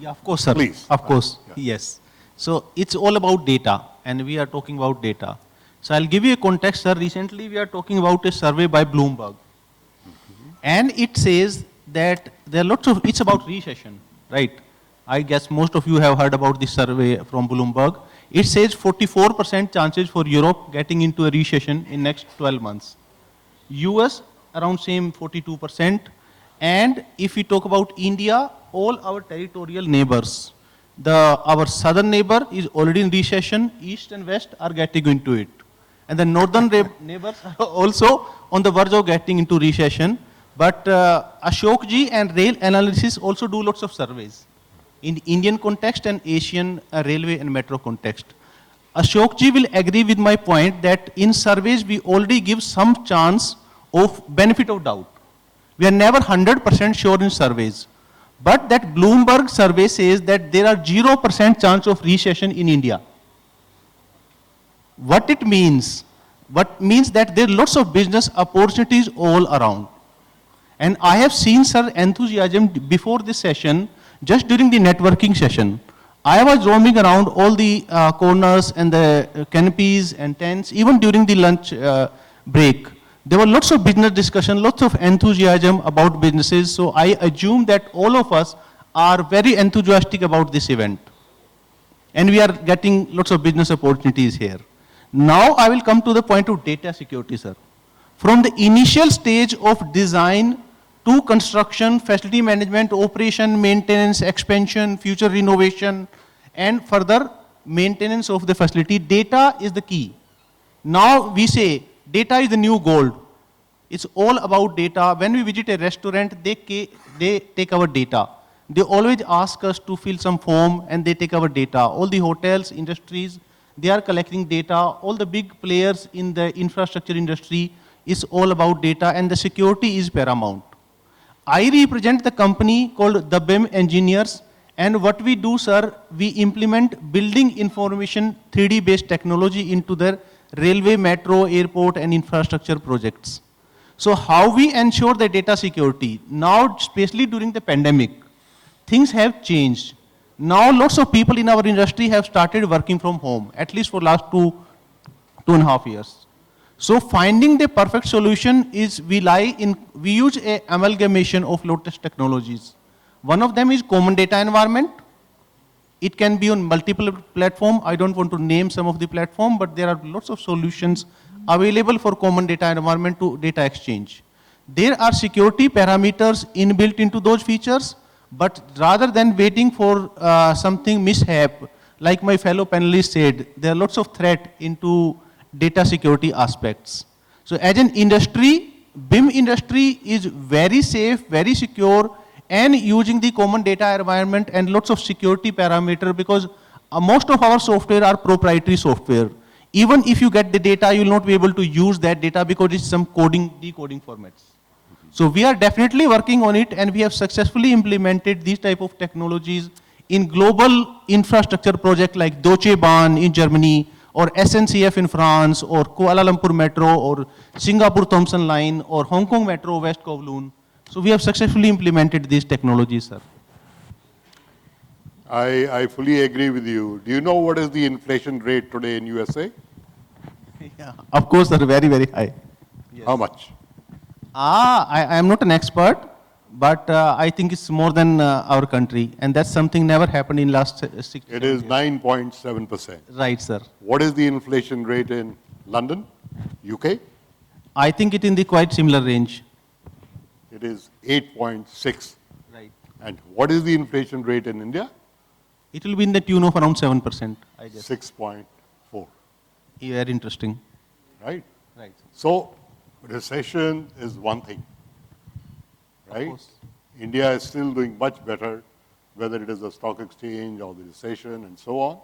Yeah, of course, sir. Please. Of course, Yeah. yes. So it's all about data, and we are talking about data. So I'll give you a context, sir. Recently, we are talking about a survey by Bloomberg. And it says that there are lots of, it's about recession, right? I guess most of you have heard about this survey from Bloomberg. It says 44% chances for Europe getting into a recession in next 12 months. US, around same 42%. And if we talk about India, all our territorial neighbors, our southern neighbor is already in recession, east and west are getting into it. And the northern neighbors are also on the verge of getting into recession. But Ashok ji and Rail Analysis also do lots of surveys in Indian context and Asian railway and metro context. Ashok ji will agree with my point that in surveys we already give some chance of benefit of doubt. We are never 100% sure in surveys. But that Bloomberg survey says that there are 0% chance of recession in India. What it means? What means that there are lots of business opportunities all around. And I have seen, sir, enthusiasm before this session, just during the networking session. I was roaming around all the corners and the canopies and tents, even during the lunch break. There were lots of business discussion, lots of enthusiasm about businesses. So I assume that all of us are very enthusiastic about this event. And we are getting lots of business opportunities here. Now I will come to the point of data security, sir. From the initial stage of design to construction, facility management, operation, maintenance, expansion, future renovation, and further maintenance of the facility, data is the key. Now we say data is the new gold. It's all about data. When we visit a restaurant, they take our data. They always ask us to fill some form and they take our data. All the hotels, industries, they are collecting data. All the big players in the infrastructure industry is all about data, and the security is paramount. I represent the company called the BIM Engineers, and what we do, sir, we implement building information 3D based technology into the railway, metro, airport, and infrastructure projects. So how we ensure the data security? Now, especially during the pandemic, things have changed. Now, lots of people in our industry have started working from home, at least for last 2.5 years. So finding the perfect solution is we use a amalgamation of lots of technologies. One of them is common data environment. It can be on multiple platforms. I don't want to name some of the platforms, but there are lots of solutions available for common data environment to data exchange. There are security parameters inbuilt into those features, but rather than waiting for something mishap, like my fellow panelists said, there are lots of threat into data security aspects. So as an industry, BIM industry is very safe, very secure, and using the common data environment and lots of security parameter, because most of our software are proprietary software. Even if you get the data, you will not be able to use that data because it's some decoding formats. So we are definitely working on it, and we have successfully implemented these type of technologies in global infrastructure projects like Deutsche Bahn in Germany, or SNCF in France, or Kuala Lumpur Metro, or Singapore Thomson Line, or Hong Kong Metro, West Kowloon. So we have successfully implemented these technologies, sir. I fully agree with you. Do you know what is the inflation rate today in USA? Yeah, of course, sir, very, very high. Yes. How much? I am not an expert, but I think it's more than our country, and that's something never happened in last 6 years. It is 9.7%. Right, sir. What is the inflation rate in London, UK? I think it in the quite similar range. It is 8.6. Right. And what is the inflation rate in India? It will be in the tune of around 7%, I guess. 6.4. Very interesting. Right? Right. So recession is one thing, right? course. India is still doing much better, whether it is the stock exchange or the recession and so on.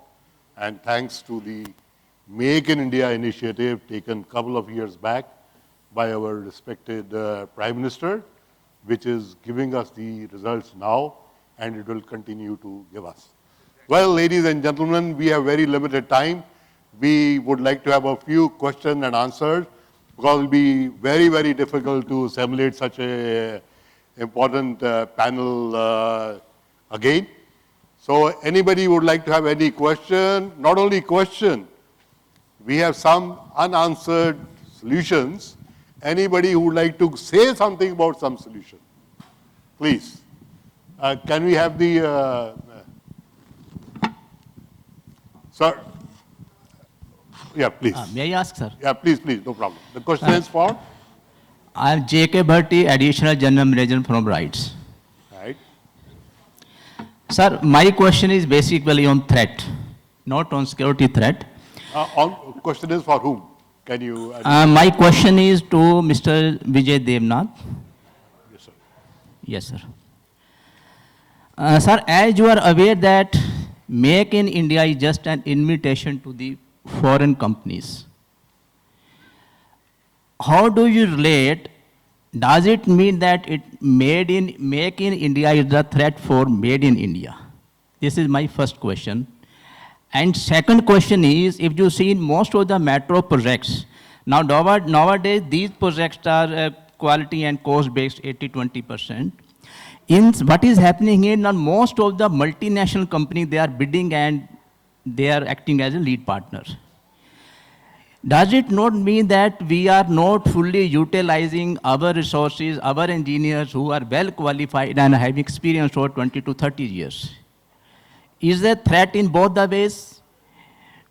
And thanks to the Make in India initiative taken a couple of years back by our respected Prime Minister, which is giving us the results now, and it will continue to give us. Well, ladies and gentlemen, we have very limited time. we would like to have a few questions and answers because it will be very, very difficult to assimilate such a important panel again. So anybody would like to have any question, not only question, we have some unanswered solutions. Anybody who would like to say something about some solution, please. Can we have the, sir? Yeah, please. May I ask, sir? Yeah, please, no problem. The question is for? I am J.K. Bharti, Additional General Manager from Rights. Right. Sir, my question is basically on threat, not on security threat. Question is for whom? Can you? My question is to Mr. Vijay Devnath. Yes, sir. Yes, sir. Sir, as you are aware that Make in India is just an invitation to the foreign companies. How do you relate? Does it mean that Make in India is the threat for Made in India? This is my first question. And second question is, if you see in most of the metro projects, nowadays these projects are quality and cost-based 80-20%. What is happening here, now most of the multinational companies, they are bidding and they are acting as a lead partner. Does it not mean that we are not fully utilizing our resources, our engineers who are well qualified and have experience for 20 to 30 years? Is there a threat in both the ways?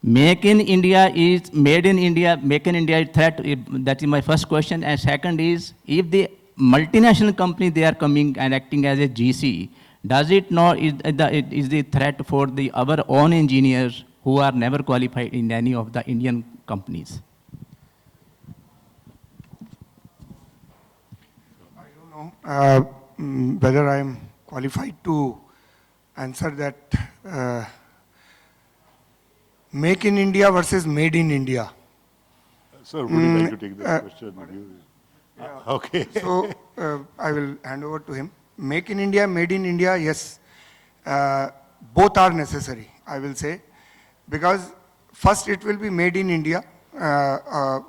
Make in India is Made in India, Make in India is threat. That is my first question. And second is, if the multinational company, they are coming and acting as a GC, does it not, is the threat for our own engineers who are never qualified in any of the Indian companies? I don't know whether I am qualified to answer that. Make in India versus Made in India. Sir, would you like to take this question? Okay. So I will hand over to him. Make in India, Made in India, yes. Both are necessary, I will say. Because first it will be made in India,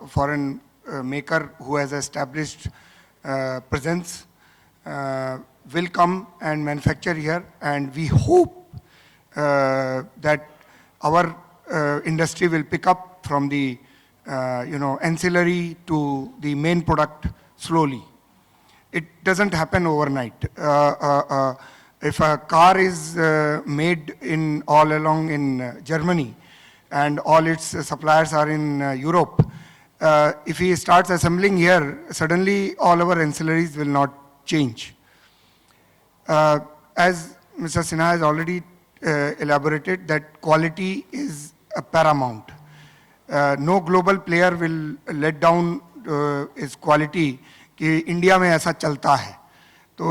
foreign maker who has established presence will come and manufacture here, and we hope that our industry will pick up from the ancillary to the main product slowly. It doesn't happen overnight. If a car is made all along in Germany and all its suppliers are in Europe, if he starts assembling here, suddenly all our ancillaries will not change. As Mr. Sinha has already elaborated, that quality is a paramount. No global player will let down its quality कि India में ऐसा चलता है. तो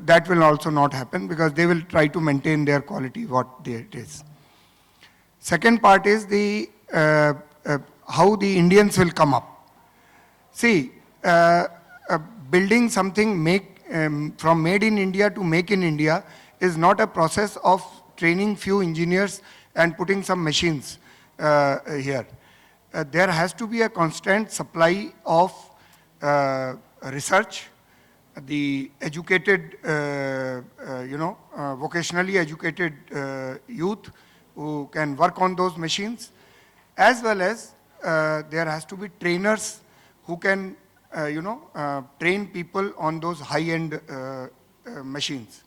that will also not happen because they will try to maintain their quality what it is. Second part is the how the Indians will come up. See, building something from Made in India to Make in India is not a process of training few engineers and putting some machines here. There has to be a constant supply of research, the educated, vocationally educated youth who can work on those machines, as well as there has to be trainers who can, train people on those high-end machines.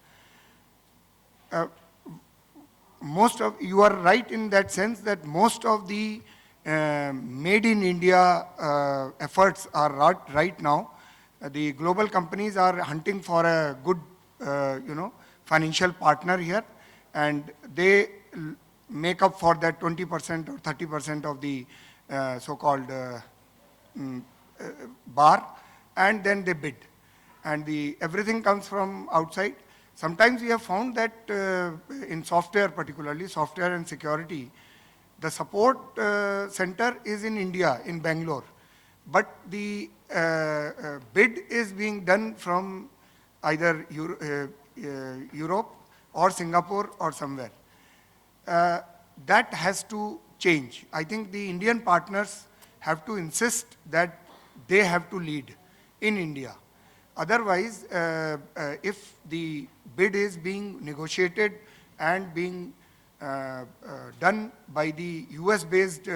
You are right in that sense that most of the Made in India efforts are right now. The global companies are hunting for a good, financial partner here, and they make up for that 20% or 30% of the so-called bar, and then they bid. And everything comes from outside. Sometimes we have found that in software, particularly software and security, the support center is in India, in Bangalore, but the bid is being done from either Europe or Singapore or somewhere. That has to change. I think the Indian partners have to insist that they have to lead in India. Otherwise, if the bid is being negotiated and being done by the US-based,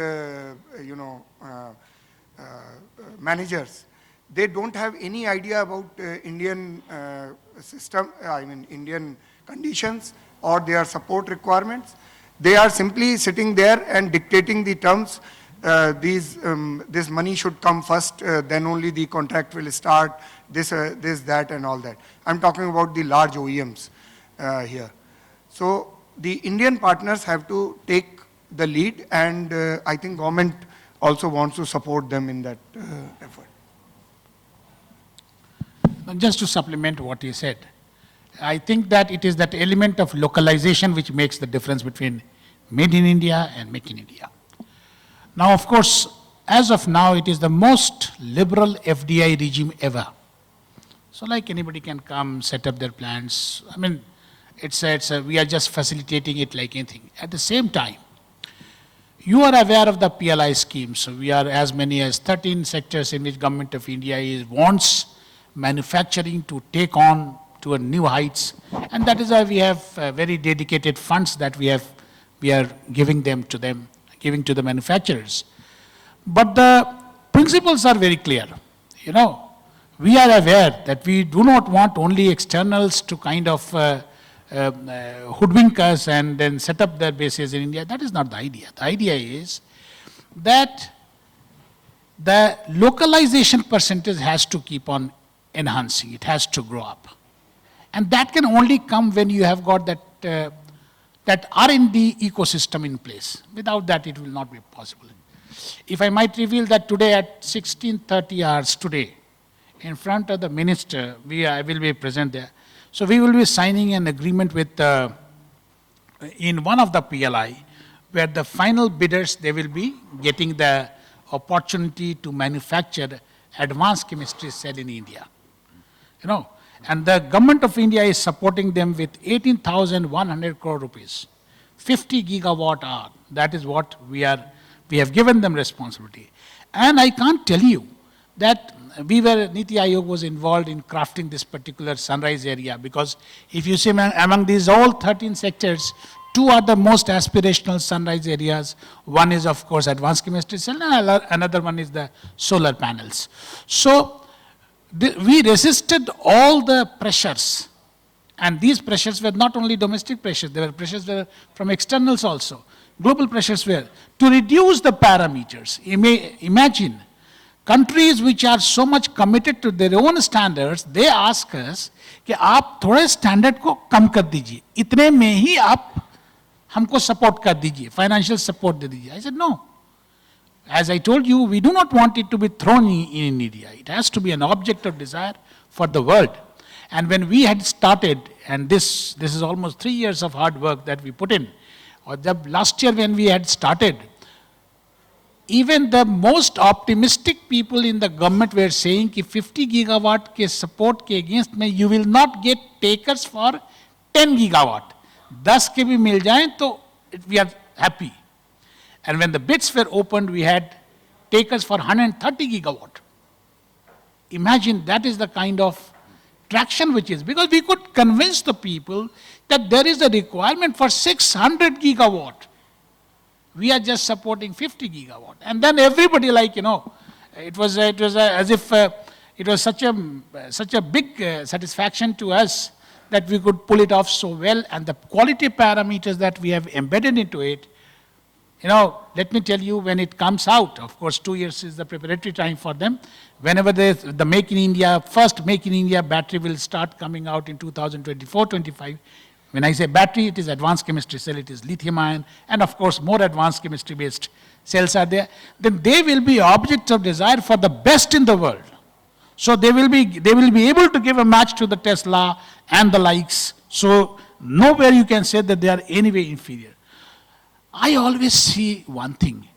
managers, they don't have any idea about Indian system, Indian conditions or their support requirements. They are simply sitting there and dictating the terms. This money should come first, then only the contract will start, this, that, and all that. I'm talking about the large OEMs here. So the Indian partners have to take the lead, and I think government also wants to support them in that effort. Just to supplement what he said, I think that it is that element of localization which makes the difference between made in India and make in India. Now, of course, as of now, it is the most liberal FDI regime ever. So like anybody can come, set up their plants. I mean, we are just facilitating it like anything. At the same time, you are aware of the PLI scheme. So we are as many as 13 sectors in which Government of India wants manufacturing to take on to a new heights. And that is why we have very dedicated funds that we are giving to the manufacturers. But the principles are very clear. You know, we are aware that we do not want only externals to kind of hoodwink us and then set up their bases in India. That is not the idea. The idea is that the localization percentage has to keep on enhancing. It has to grow up. And that can only come when you have got that R&D ecosystem in place. Without that, it will not be possible. If I might reveal that today at 16:30 hours today, in front of the minister, I will be present there. So we will be signing an agreement with, in one of the PLI, where the final bidders, they will be getting the opportunity to manufacture advanced chemistry cell in India. You know, and the Government of India is supporting them with 18,100 crore rupees, 50 gigawatt hour. That is what we have given them responsibility. And I can't tell you that NITI Aayog was involved in crafting this particular sunrise area, because if you see among these all 13 sectors, 2 are the most aspirational sunrise areas. One is, of course, advanced chemistry cell, and another one is the solar panels. So we resisted all the pressures, and these pressures were not only domestic pressures, there were pressures from externals also. Global pressures were to reduce the parameters. Imagine countries which are so much committed to their own standards, they ask us कि आप थोड़े standard को कम कर दीजिए, इतने में ही आप हमको support कर दीजिए, financial support दे दीजिए. I said no. As I told you, we do not want it to be thrown in India. It has to be an object of desire for the world. And when we had started, and this is almost 3 years of hard work that we put in, or last year when we had started, even the most optimistic people in the government were saying कि 50 gigawatt के support के against में you will not get takers for 10 gigawatt. 10 के भी मिल जाएं तो we are happy. And when the bids were opened, we had takers for 130 gigawatt. Imagine that is the kind of traction which is, because we could convince the people that there is a requirement for 600 gigawatt. We are just supporting 50 gigawatt. And then everybody it was as if it was such a big satisfaction to us that we could pull it off so well, and the quality parameters that we have embedded into it, let me tell you, when it comes out, of course 2 years is the preparatory time for them. Whenever the Make in India, first Make in India battery will start coming out in 2024-25. When I say battery, it is advanced chemistry cell, it is lithium ion, and of course more advanced chemistry based cells are there. Then they will be objects of desire for the best in the world. So they will be able to give a match to the Tesla and the likes. So nowhere you can say that they are anyway inferior. I always see one thing.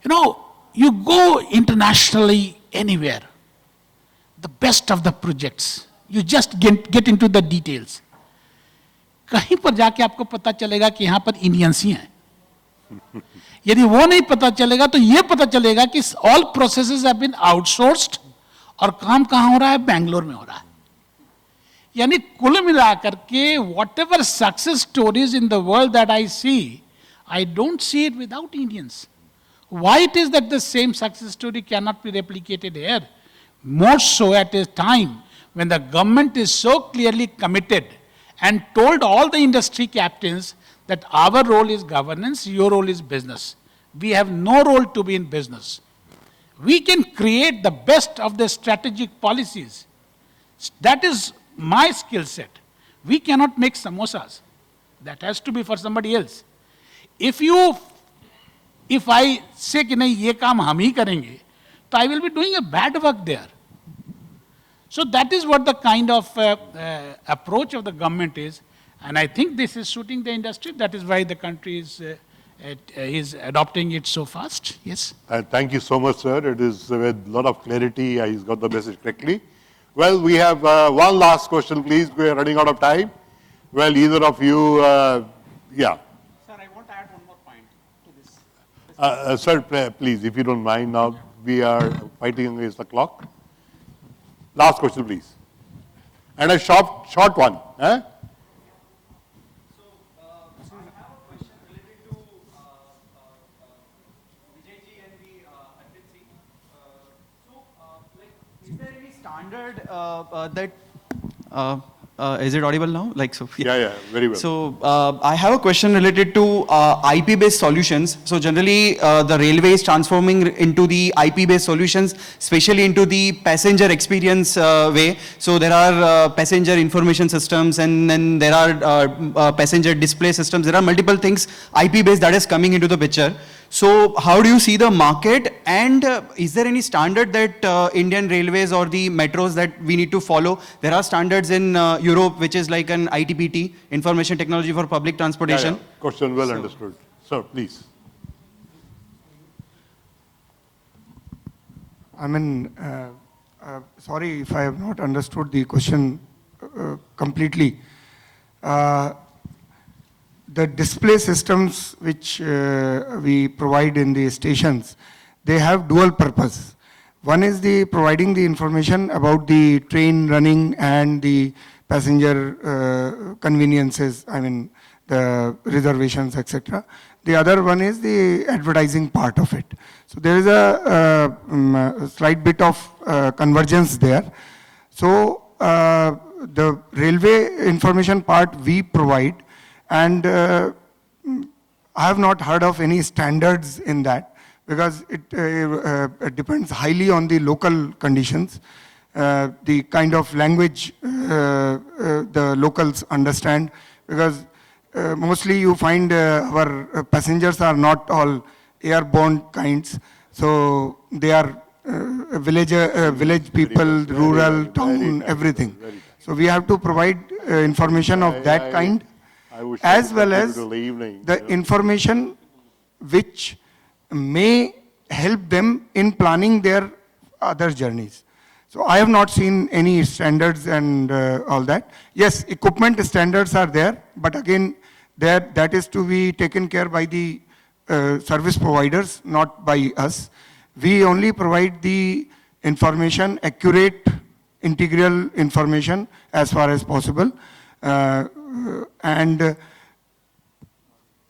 You go internationally anywhere, the best of the projects, you just get into the details. कहीं पर जाके आपको पता चलेगा कि यहाँ पर Indians ही हैं. यदि वो नहीं पता चलेगा तो ये पता चलेगा कि all processes have been outsourced और काम कहां हो रहा है, बैंगलोर में हो रहा है. यानी कुल मिलाकर के whatever success stories in the world that I see, I don't see it without Indians. Why it is that the same success story cannot be replicated here? More so at a time when the government is so clearly committed and told all the industry captains that our role is governance, your role is business. We have no role to be in business. We can create the best of the strategic policies. That is my skill set. We cannot make samosas. That has to be for somebody else. If I say कि नहीं ये काम हम ही करेंगे, तो I will be doing a bad work there. So that is what the kind of approach of the government is, and I think this is suiting the industry. That is why the country is adopting it so fast. Yes. Thank you so much, sir. It is with a lot of clarity. I got the message correctly. Well, we have one last question, please. We are running out of time. Well, either of you, yeah. Sir, I want to add one more point to this. Sir, please, if you don't mind, now we are fighting against the clock. Last question, please. And a short one. Eh? Is there any standard that is it audible now? Like so. Yeah, very well. So I have a question related to IP-based solutions. So generally, the railway is transforming into the IP-based solutions, especially into the passenger experience way. So there are passenger information systems, and then there are passenger display systems. There are multiple things IP-based that is coming into the picture. So how do you see the market, and is there any standard that Indian Railways or the metros that we need to follow? There are standards in Europe, which is like an ITPT, Information Technology for Public Transportation. Yeah. Question well understood. Sir, please. I mean, sorry if I have not understood the question completely. The display systems which we provide in the stations, they have dual purpose. One is providing the information about the train running and the passenger conveniences, I mean the reservations, etc. The other one is the advertising part of it. So there is a slight bit of convergence there. So the railway information part we provide, and I have not heard of any standards in that, because it depends highly on the local conditions, the kind of language the locals understand, because mostly you find our passengers are not all airborne kinds, so they are village people, rural, town, everything. So we have to provide information of that kind, as well as the information which may help them in planning their other journeys. So I have not seen any standards and all that. Yes, equipment standards are there, but again, that is to be taken care by the service providers, not by us. We only provide the information, accurate, integral information as far as possible. And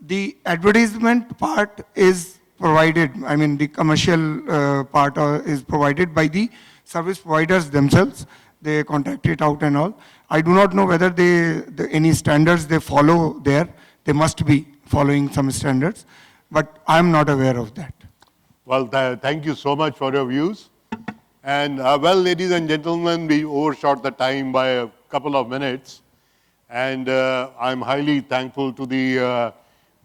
the advertisement part is provided, I mean the commercial part is provided by the service providers themselves. They contract it out and all. I do not know whether any standards they follow there. They must be following some standards, but I am not aware of that. Well, thank you so much for your views. And well, ladies and gentlemen, we overshot the time by a couple of minutes. And I'm highly thankful to the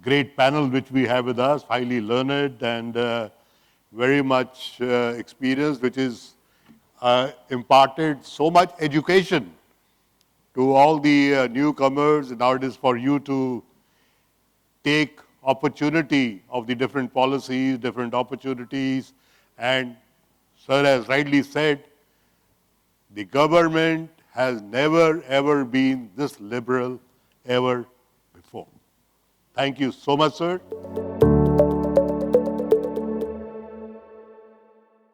great panel which we have with us, highly learned and very much experienced, which is imparted so much education to all the newcomers. Now it is for you to take opportunity of the different policies, different opportunities, and sir has rightly said, the government has never ever been this liberal ever before. Thank you so much, sir.